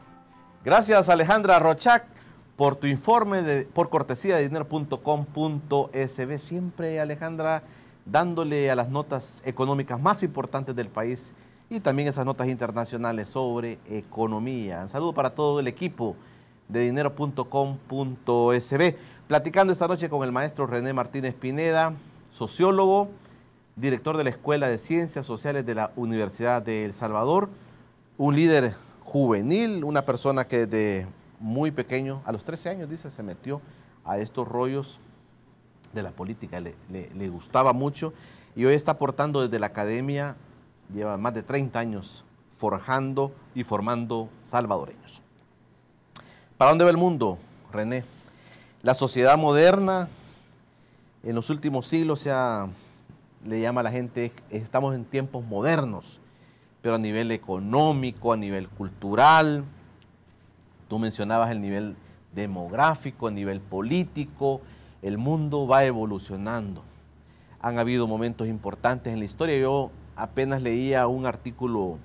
Speaker 1: Gracias, Alejandra Rochac, por tu informe por cortesía de dinero.com.sb. Siempre, Alejandra, dándole a las notas económicas más importantes del país y también esas notas internacionales sobre economía. Un saludo para todo el equipo de dinero.com.sb. Platicando esta noche con el maestro René Martínez Pineda, sociólogo, director de la Escuela de Ciencias Sociales de la Universidad de El Salvador, un líder juvenil, una persona que desde muy pequeño, a los 13 años, dice, se metió a estos rollos de la política, le gustaba mucho y hoy está aportando desde la academia, lleva más de 30 años forjando y formando salvadoreños. ¿Para dónde va el mundo, René? La sociedad moderna en los últimos siglos le llama a la gente, estamos en tiempos modernos, pero a nivel económico, a nivel cultural, tú mencionabas el nivel demográfico, a nivel político, el mundo va evolucionando. Han habido momentos importantes en la historia. Yo apenas leía un artículo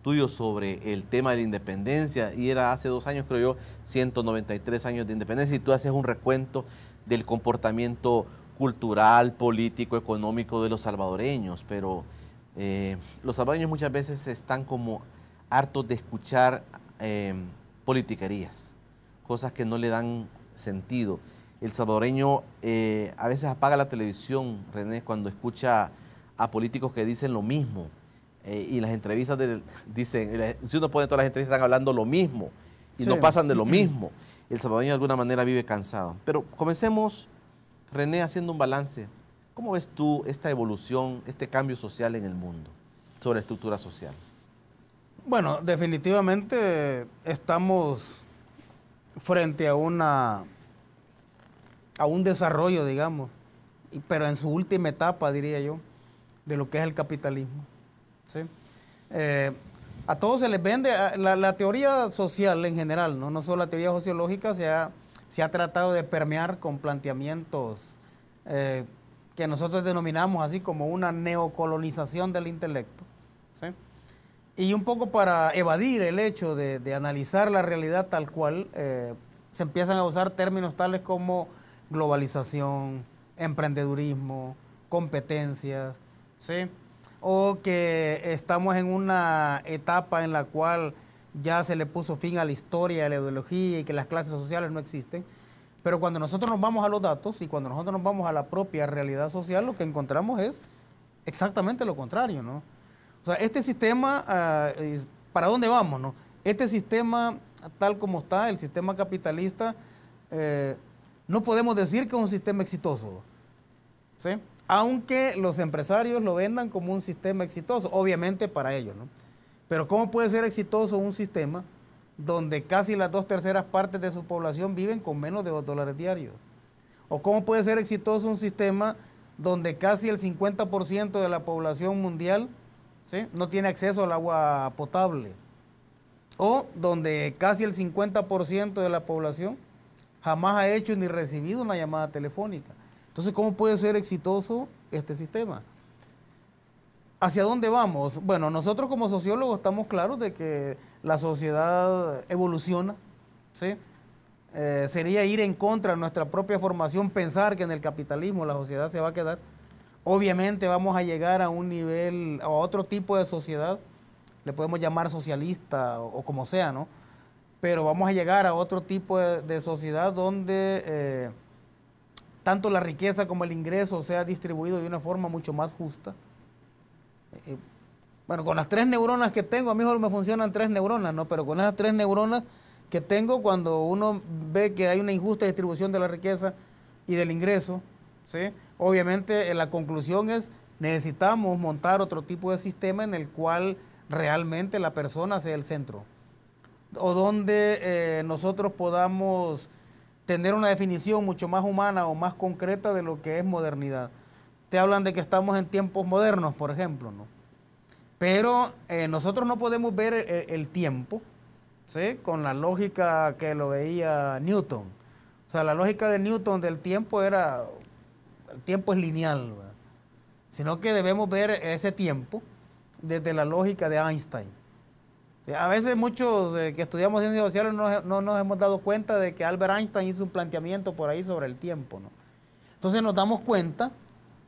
Speaker 1: tuyo sobre el tema de la independencia y era hace 2 años, creo yo, 193 años de independencia y tú haces un recuento del comportamiento cultural, político, económico de los salvadoreños, pero los salvadoreños muchas veces están como hartos de escuchar politiquerías, cosas que no le dan sentido. El salvadoreño a veces apaga la televisión, René, cuando escucha a políticos que dicen lo mismo. Y en las entrevistas dicen, si uno pone todas las entrevistas, están hablando lo mismo y sí, no pasan de lo mismo. El salvadoreño de alguna manera vive cansado. Pero comencemos, René, haciendo un balance. ¿Cómo ves tú esta evolución, este cambio social en el mundo sobre estructura social?
Speaker 2: Bueno, definitivamente estamos frente a un desarrollo, digamos, pero en su última etapa, diría yo, de lo que es el capitalismo. ¿Sí? A todos se les vende la teoría social en general, no solo la teoría sociológica, se ha tratado de permear con planteamientos que nosotros denominamos así como una neocolonización del intelecto. ¿Sí? Y un poco para evadir el hecho de analizar la realidad tal cual, se empiezan a usar términos tales como globalización, emprendedurismo, competencias, ¿sí? O que estamos en una etapa en la cual ya se le puso fin a la historia, a la ideología y que las clases sociales no existen. Pero cuando nosotros nos vamos a los datos y cuando nosotros nos vamos a la propia realidad social, lo que encontramos es exactamente lo contrario, ¿no? O sea, este sistema, ¿para dónde vamos, no? Este sistema, tal como está, el sistema capitalista, no podemos decir que es un sistema exitoso, ¿sí? Aunque los empresarios lo vendan como un sistema exitoso, obviamente para ellos, ¿no? Pero ¿cómo puede ser exitoso un sistema donde casi las 2/3 partes de su población viven con menos de $2 diarios? ¿O cómo puede ser exitoso un sistema donde casi el 50% de la población mundial, ¿sí?, no tiene acceso al agua potable? O donde casi el 50% de la población jamás ha hecho ni recibido una llamada telefónica. Entonces, ¿cómo puede ser exitoso este sistema? ¿Hacia dónde vamos? Bueno, nosotros como sociólogos estamos claros de que la sociedad evoluciona, ¿sí? Sería ir en contra de nuestra propia formación, pensar que en el capitalismo la sociedad se va a quedar. Obviamente vamos a llegar a un nivel, a otro tipo de sociedad, le podemos llamar socialista o como sea, ¿no? Pero vamos a llegar a otro tipo de sociedad donde tanto la riqueza como el ingreso sea distribuido de una forma mucho más justa. Bueno, con las 3 neuronas que tengo, a mí solo me funcionan 3 neuronas, ¿no? Pero con esas 3 neuronas que tengo, cuando uno ve que hay una injusta distribución de la riqueza y del ingreso, ¿sí?, obviamente la conclusión es, necesitamos montar otro tipo de sistema en el cual realmente la persona sea el centro, o donde nosotros podamos tener una definición mucho más humana o más concreta de lo que es modernidad. Te hablan de que estamos en tiempos modernos, por ejemplo, ¿no? Pero nosotros no podemos ver el tiempo, ¿sí?, con la lógica que lo veía Newton. O sea, la lógica de Newton del tiempo era, el tiempo es lineal, ¿verdad?, sino que debemos ver ese tiempo desde la lógica de Einstein. A veces muchos que estudiamos ciencias sociales no nos hemos dado cuenta de que Albert Einstein hizo un planteamiento por ahí sobre el tiempo, ¿no? Entonces nos damos cuenta,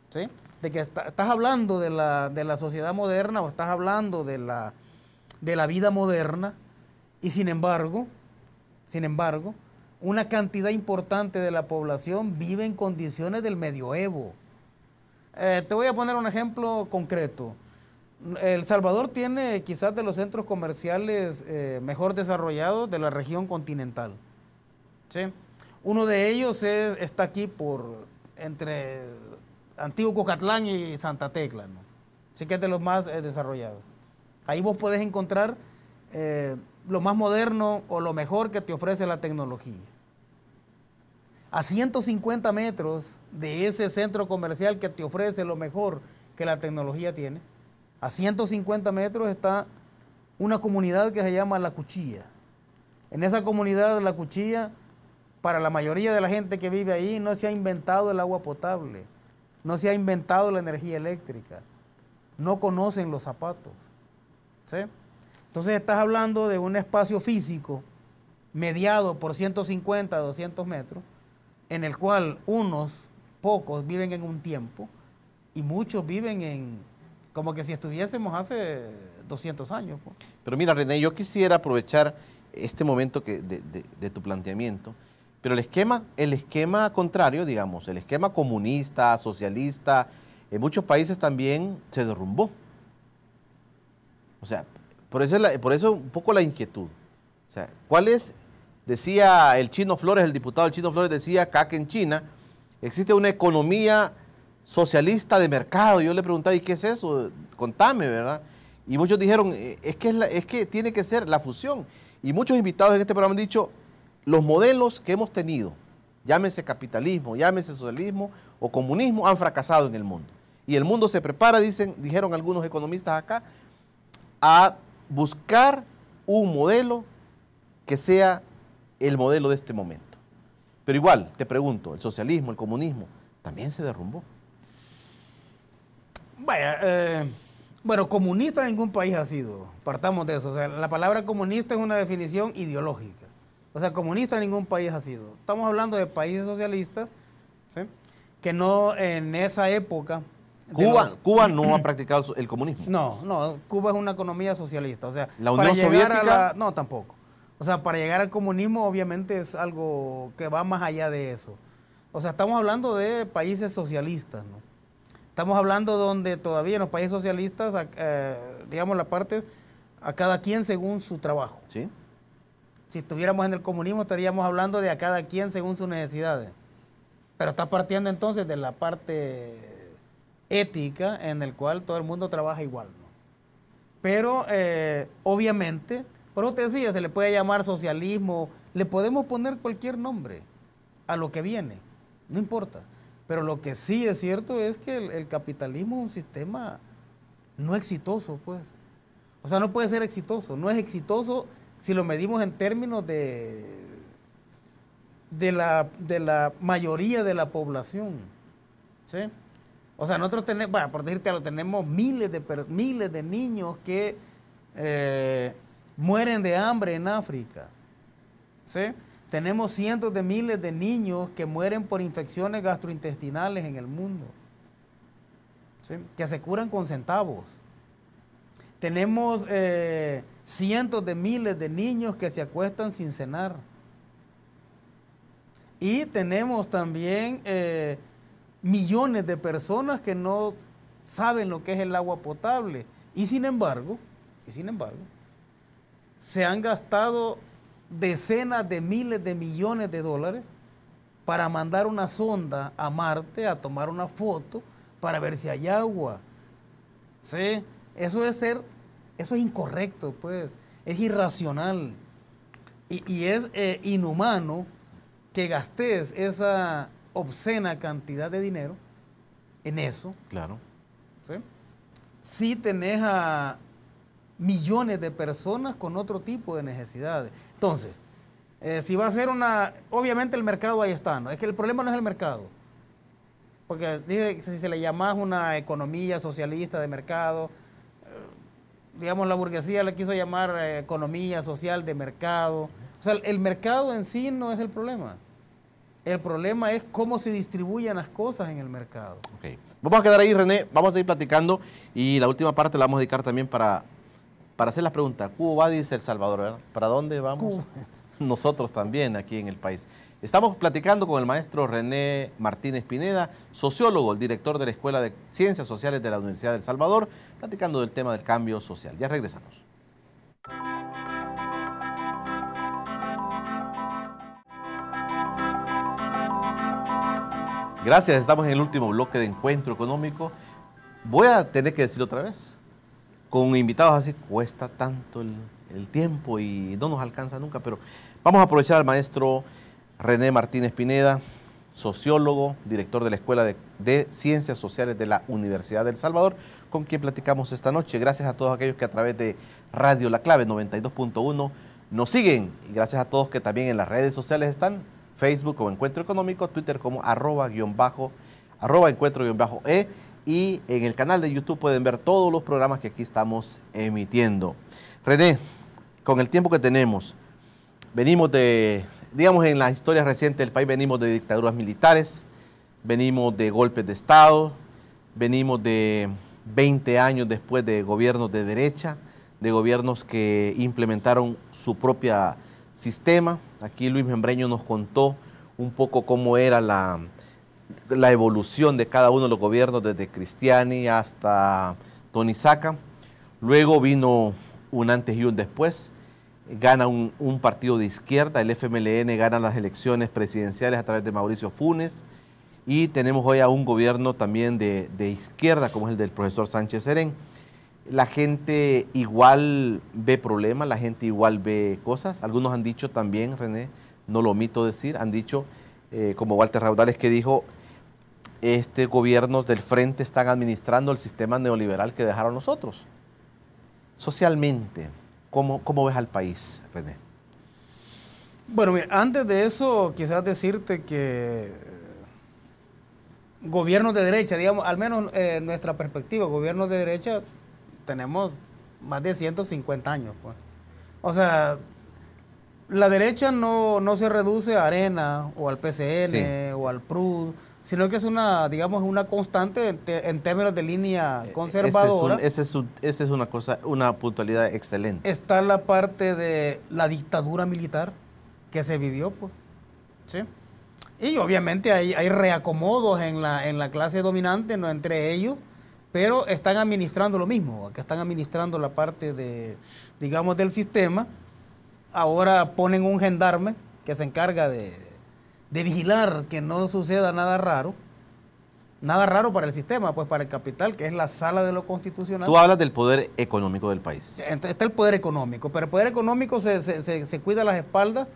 Speaker 2: ¿sí?, de que estás hablando de la sociedad moderna o estás hablando de la vida moderna, y sin embargo, una cantidad importante de la población vive en condiciones del medioevo. Te voy a poner un ejemplo concreto. El Salvador tiene quizás de los centros comerciales mejor desarrollados de la región continental, ¿sí? Uno de ellos está aquí entre Antiguo Cucatlán y Santa Tecla, ¿no? Sí, que es de los más desarrollados. Ahí vos podés encontrar lo más moderno o lo mejor que te ofrece la tecnología. A 150 metros de ese centro comercial que te ofrece lo mejor que la tecnología tiene, a 150 metros está una comunidad que se llama La Cuchilla. En esa comunidad, La Cuchilla, para la mayoría de la gente que vive ahí, no se ha inventado el agua potable, no se ha inventado la energía eléctrica, no conocen los zapatos, ¿sí? Entonces estás hablando de un espacio físico mediado por 150, 200 metros, en el cual unos pocos viven en un tiempo y muchos viven como que si estuviésemos hace 200 años. Pues.
Speaker 1: Pero mira, René, yo quisiera aprovechar este momento de tu planteamiento, pero el esquema contrario, digamos, el esquema comunista, socialista, en muchos países también se derrumbó. O sea, por eso un poco la inquietud. O sea, ¿cuál es? Decía el Chino Flores, el diputado Chino Flores decía acá que en China existe una economía socialista de mercado. Yo le preguntaba, ¿y qué es eso? Contame, ¿verdad? Y muchos dijeron, es que tiene que ser la fusión. Y muchos invitados en este programa han dicho, los modelos que hemos tenido, llámese capitalismo, llámese socialismo o comunismo, han fracasado en el mundo. Y el mundo se prepara, dijeron algunos economistas acá, a buscar un modelo que sea el modelo de este momento. Pero igual, te pregunto, el socialismo, el comunismo, también se derrumbó.
Speaker 2: Vaya, bueno, comunista ningún país ha sido, partamos de eso. O sea, la palabra comunista es una definición ideológica. O sea, comunista ningún país ha sido. Estamos hablando de países socialistas, ¿sí?, que no en esa época...
Speaker 1: Cuba no ha practicado el comunismo.
Speaker 2: No, Cuba es una economía socialista. O sea,
Speaker 1: ¿la Unión Soviética?
Speaker 2: No, tampoco. O sea, para llegar al comunismo obviamente es algo que va más allá de eso. O sea, estamos hablando de países socialistas, ¿no? Estamos hablando donde todavía en los países socialistas, digamos la parte, a cada quien según su trabajo.
Speaker 1: ¿Sí?
Speaker 2: Si estuviéramos en el comunismo estaríamos hablando de a cada quien según sus necesidades. Pero está partiendo entonces de la parte ética en el cual todo el mundo trabaja igual, ¿no? Pero obviamente, por eso te decía, se le puede llamar socialismo, le podemos poner cualquier nombre a lo que viene, no importa. Pero lo que sí es cierto es que el capitalismo es un sistema no exitoso, pues. O sea, no puede ser exitoso. No es exitoso si lo medimos en términos de la mayoría de la población, ¿sí? O sea, nosotros tenemos, bueno, por decirte algo, tenemos miles de niños que mueren de hambre en África, ¿sí? Tenemos cientos de miles de niños que mueren por infecciones gastrointestinales en el mundo, ¿sí? Que se curan con centavos. Tenemos cientos de miles de niños que se acuestan sin cenar. Y tenemos también millones de personas que no saben lo que es el agua potable. Y sin embargo, se han gastado decenas de miles de millones de dólares para mandar una sonda a Marte a tomar una foto para ver si hay agua. ¿Sí? Eso es incorrecto, pues, es irracional y es inhumano que gastes esa obscena cantidad de dinero en eso.
Speaker 1: Claro.
Speaker 2: ¿Sí? Si tenés a millones de personas con otro tipo de necesidades. Entonces, si va a ser obviamente el mercado ahí está, ¿no? Es que el problema no es el mercado. Porque dice, si se le llama una economía socialista de mercado, digamos la burguesía le quiso llamar economía social de mercado. O sea, el mercado en sí no es el problema. El problema es cómo se distribuyen las cosas en el mercado.
Speaker 1: Okay. Vamos a quedar ahí, René, vamos a seguir platicando y la última parte la vamos a dedicar también para hacer las preguntas. Cuba va, dice El Salvador, ¿verdad? ¿Para dónde vamos? Cuba. Nosotros también aquí en el país. Estamos platicando con el maestro René Martínez Pineda, sociólogo, el director de la Escuela de Ciencias Sociales de la Universidad de El Salvador, platicando del tema del cambio social. Ya regresamos. Gracias, estamos en el último bloque de Encuentro Económico. Voy a tener que decirlo otra vez. Con invitados así cuesta tanto el tiempo y no nos alcanza nunca, pero vamos a aprovechar al maestro René Martínez Pineda, sociólogo, director de la Escuela de Ciencias Sociales de la Universidad de El Salvador, con quien platicamos esta noche. Gracias a todos aquellos que a través de Radio La Clave 92.1 nos siguen y gracias a todos que también en las redes sociales están, Facebook como Encuentro Económico, Twitter como @encuentro_e y en el canal de YouTube pueden ver todos los programas que aquí estamos emitiendo. René, con el tiempo que tenemos, venimos digamos en la historia reciente del país, venimos de dictaduras militares, venimos de golpes de Estado, venimos de 20 años después de gobiernos de derecha, de gobiernos que implementaron su propio sistema. Aquí Luis Membreño nos contó un poco cómo era la evolución de cada uno de los gobiernos, desde Cristiani hasta Tony Saca. Luego vino un antes y un después. Gana un partido de izquierda, el FMLN gana las elecciones presidenciales a través de Mauricio Funes. Y tenemos hoy a un gobierno también de izquierda, como es el del profesor Sánchez Serén. La gente igual ve problemas, la gente igual ve cosas. Algunos han dicho también, René, no lo omito decir, han dicho, como Walter Raudales que dijo, gobiernos del frente están administrando el sistema neoliberal que dejaron nosotros. Socialmente, ¿cómo ves al país, René?
Speaker 2: Bueno, mira, antes de eso, quizás decirte que gobiernos de derecha, digamos, al menos nuestra perspectiva, gobiernos de derecha, tenemos más de 150 años. Pues. O sea, la derecha no se reduce a Arena o al PCN sí, o al PRUD, sino que es una constante en términos de línea conservadora.
Speaker 1: Esa es una puntualidad excelente.
Speaker 2: Está la parte de la dictadura militar que se vivió, pues, ¿sí? Y obviamente hay reacomodos en la clase dominante, no entre ellos, pero están administrando lo mismo, que están administrando la parte del sistema. Ahora ponen un gendarme que se encarga de de vigilar que no suceda nada raro para el sistema, pues para el capital, que es la sala de lo constitucional.
Speaker 1: Tú hablas del poder económico del país.
Speaker 2: Está el poder económico, pero el poder económico se cuida las espaldas.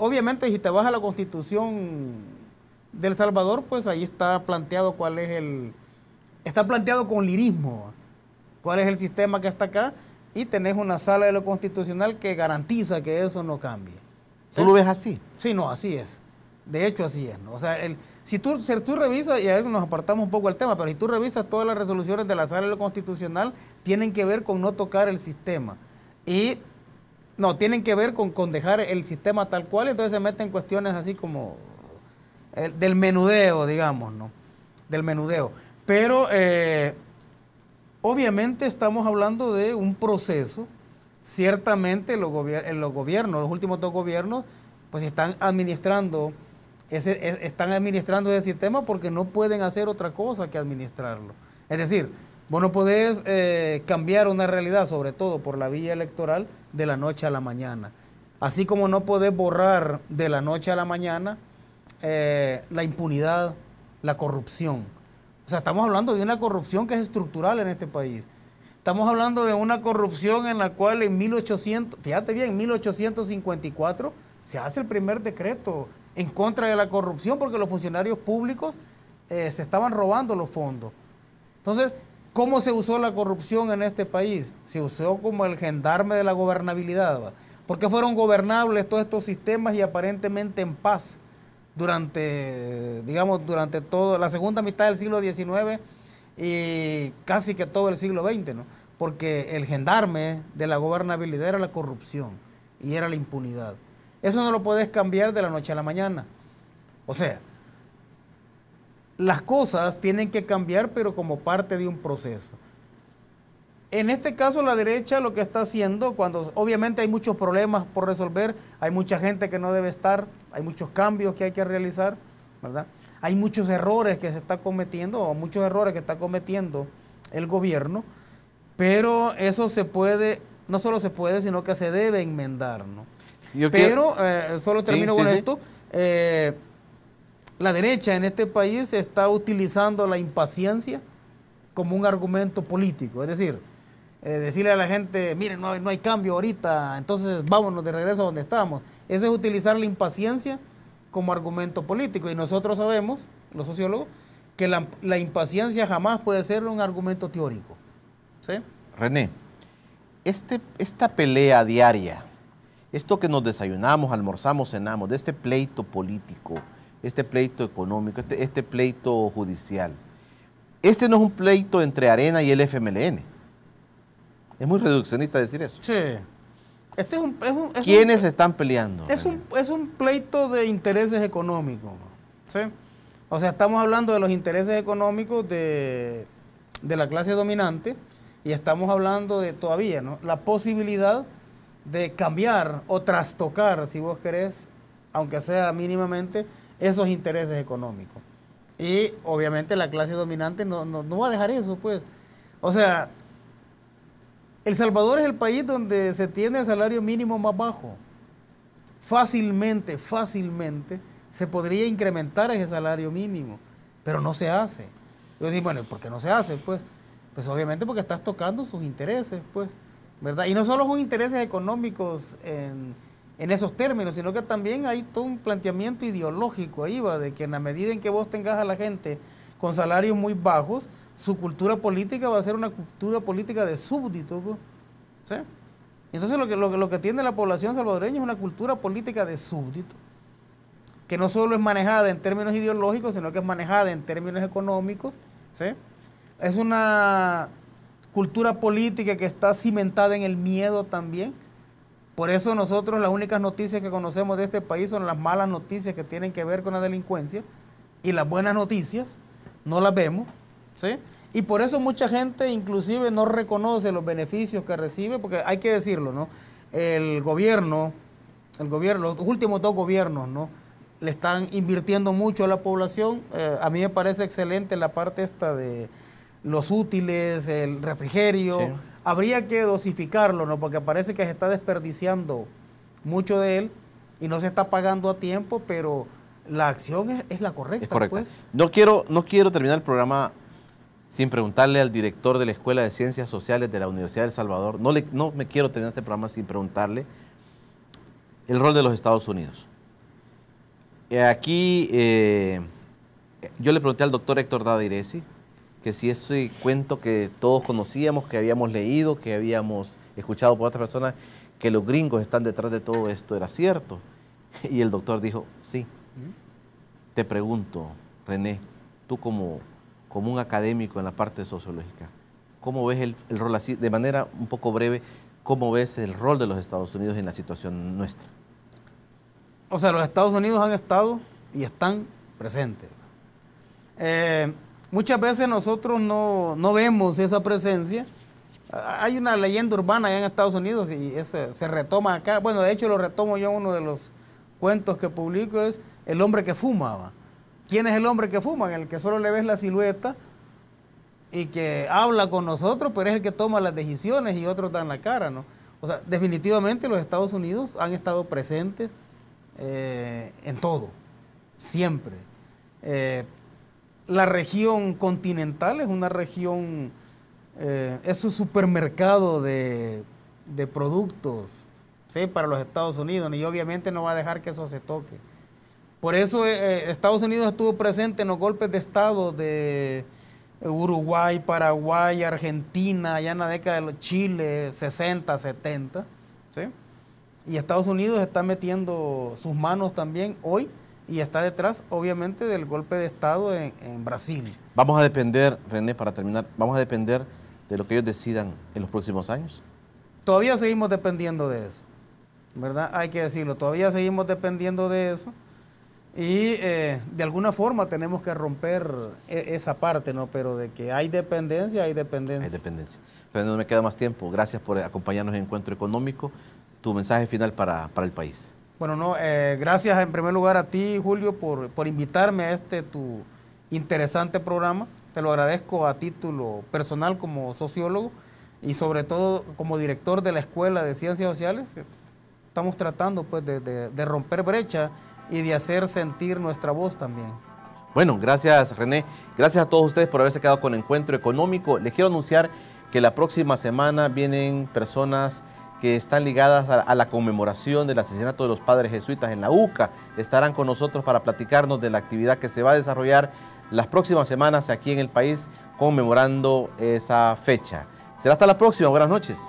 Speaker 2: Obviamente, si te vas a la Constitución de El Salvador, pues ahí está planteado está planteado con lirismo, cuál es el sistema que está acá, y tenés una sala de lo constitucional que garantiza que eso no cambie. ¿Sí?
Speaker 1: ¿Tú lo ves así?
Speaker 2: Sí, no, así es. De hecho, así es, ¿no? O sea, si tú revisas, y ahí nos apartamos un poco del tema, pero si tú revisas todas las resoluciones de la sala de lo constitucional, tienen que ver con no tocar el sistema. Y no, tienen que ver con dejar el sistema tal cual, entonces se meten cuestiones así como del menudeo, digamos, ¿no? Del menudeo. Pero obviamente estamos hablando de un proceso. Ciertamente los gobiernos, los últimos 2 gobiernos, pues están administrando ese sistema porque no pueden hacer otra cosa que administrarlo. Es decir, vos no podés cambiar una realidad, sobre todo por la vía electoral, de la noche a la mañana. Así como no podés borrar de la noche a la mañana la impunidad, la corrupción. O sea, estamos hablando de una corrupción que es estructural en este país. Estamos hablando de una corrupción en la cual en 1854 se hace el primer decreto en contra de la corrupción porque los funcionarios públicos se estaban robando los fondos. Entonces, ¿cómo se usó la corrupción en este país? Se usó como el gendarme de la gobernabilidad, ¿va? Porque fueron gobernables todos estos sistemas y aparentemente en paz durante toda la segunda mitad del siglo XIX y casi que todo el siglo XX, ¿no? Porque el gendarme de la gobernabilidad era la corrupción y era la impunidad. Eso no lo puedes cambiar de la noche a la mañana. O sea, las cosas tienen que cambiar, pero como parte de un proceso. En este caso, la derecha lo que está haciendo, cuando obviamente hay muchos problemas por resolver, hay mucha gente que no debe estar, hay muchos cambios que hay que realizar, ¿verdad? Hay muchos errores que se está cometiendo, o muchos errores que está cometiendo el gobierno, pero eso se puede, no solo se puede, sino que se debe enmendar, ¿no? Solo termino con esto. La derecha en este país está utilizando la impaciencia como un argumento político. Es decir, decirle a la gente, miren, no hay cambio ahorita, entonces vámonos de regreso a donde estamos. Eso es utilizar la impaciencia como argumento político. Y nosotros sabemos, los sociólogos, que la impaciencia jamás puede ser un argumento teórico. ¿Sí?
Speaker 1: René, esta pelea diaria, esto que nos desayunamos, almorzamos, cenamos, de este pleito político, este pleito económico, este pleito judicial, este no es un pleito entre Arena y el FMLN. Es muy reduccionista decir eso.
Speaker 2: Sí.
Speaker 1: ¿Quiénes están peleando?
Speaker 2: Es un pleito de intereses económicos, ¿sí? O sea, estamos hablando de los intereses económicos de la clase dominante y estamos hablando de todavía, ¿no?, la posibilidad de cambiar o trastocar, si vos querés, aunque sea mínimamente, esos intereses económicos. Y obviamente la clase dominante no va a dejar eso, pues. O sea, El Salvador es el país donde se tiene el salario mínimo más bajo. Fácilmente se podría incrementar ese salario mínimo, pero no se hace. Yo digo, bueno, ¿por qué no se hace? Pues obviamente porque estás tocando sus intereses, pues, ¿verdad? Y no solo son intereses económicos en esos términos, sino que también hay todo un planteamiento ideológico ahí, va, de que en la medida en que vos tengas a la gente con salarios muy bajos, su cultura política va a ser una cultura política de súbditos, pues, ¿sí? Entonces lo que tiene la población salvadoreña es una cultura política de súbditos, que no solo es manejada en términos ideológicos, sino que es manejada en términos económicos, ¿sí? Es una cultura política que está cimentada en el miedo también. Por eso nosotros las únicas noticias que conocemos de este país son las malas noticias que tienen que ver con la delincuencia, y las buenas noticias no las vemos, ¿sí? Y por eso mucha gente inclusive no reconoce los beneficios que recibe, porque hay que decirlo, ¿no? El gobierno, los últimos 2 gobiernos, ¿no?, le están invirtiendo mucho a la población. A mí me parece excelente la parte esta de los útiles, el refrigerio. Sí. Habría que dosificarlo, ¿no?, porque parece que se está desperdiciando mucho de él y no se está pagando a tiempo, pero la acción es la correcta.
Speaker 1: Es correcta.
Speaker 2: Pues.
Speaker 1: No quiero terminar el programa sin preguntarle al director de la Escuela de Ciencias Sociales de la Universidad de El Salvador, no me quiero terminar este programa sin preguntarle el rol de los Estados Unidos. Aquí yo le pregunté al doctor Héctor Dadiresi que si ese cuento que todos conocíamos, que habíamos leído, que habíamos escuchado por otras personas, que los gringos están detrás de todo esto, era cierto. Y el doctor dijo, sí. Te pregunto, René, tú como un académico en la parte sociológica, ¿cómo ves el rol así, de manera un poco breve, cómo ves el rol de los Estados Unidos en la situación nuestra?
Speaker 2: O sea, los Estados Unidos han estado y están presentes. Muchas veces nosotros no vemos esa presencia. Hay una leyenda urbana allá en Estados Unidos y se retoma acá. Bueno, de hecho lo retomo yo en uno de los cuentos que publico, es el hombre que fuma. ¿Quién es el hombre que fuma? El que solo le ves la silueta y que habla con nosotros, pero es el que toma las decisiones y otros dan la cara, ¿no? O sea, definitivamente los Estados Unidos han estado presentes en todo, siempre. La región continental es una región, es un supermercado de productos, ¿sí?, para los Estados Unidos, y obviamente no va a dejar que eso se toque. Por eso Estados Unidos estuvo presente en los golpes de Estado de Uruguay, Paraguay, Argentina, ya en la década de los Chile, 60, 70, ¿sí? Y Estados Unidos está metiendo sus manos también hoy y está detrás, obviamente, del golpe de Estado en Brasil.
Speaker 1: Vamos a depender, René, para terminar, vamos a depender de lo que ellos decidan en los próximos años.
Speaker 2: Todavía seguimos dependiendo de eso, ¿verdad? Hay que decirlo, todavía seguimos dependiendo de eso. Y de alguna forma tenemos que romper esa parte, ¿no? Pero de que hay dependencia, hay dependencia. Hay
Speaker 1: dependencia. Pero no me queda más tiempo. Gracias por acompañarnos en Encuentro Económico. Tu mensaje final para el país.
Speaker 2: Bueno, no, gracias en primer lugar a ti, Julio, por invitarme a tu interesante programa. Te lo agradezco a título personal como sociólogo y sobre todo como director de la Escuela de Ciencias Sociales. Estamos tratando pues de romper brecha y de hacer sentir nuestra voz también.
Speaker 1: Bueno, gracias, René. Gracias a todos ustedes por haberse quedado con Encuentro Económico. Les quiero anunciar que la próxima semana vienen personas que están ligadas a la conmemoración del asesinato de los padres jesuitas en la UCA. Estarán con nosotros para platicarnos de la actividad que se va a desarrollar las próximas semanas aquí en el país conmemorando esa fecha. Será hasta la próxima. Buenas noches.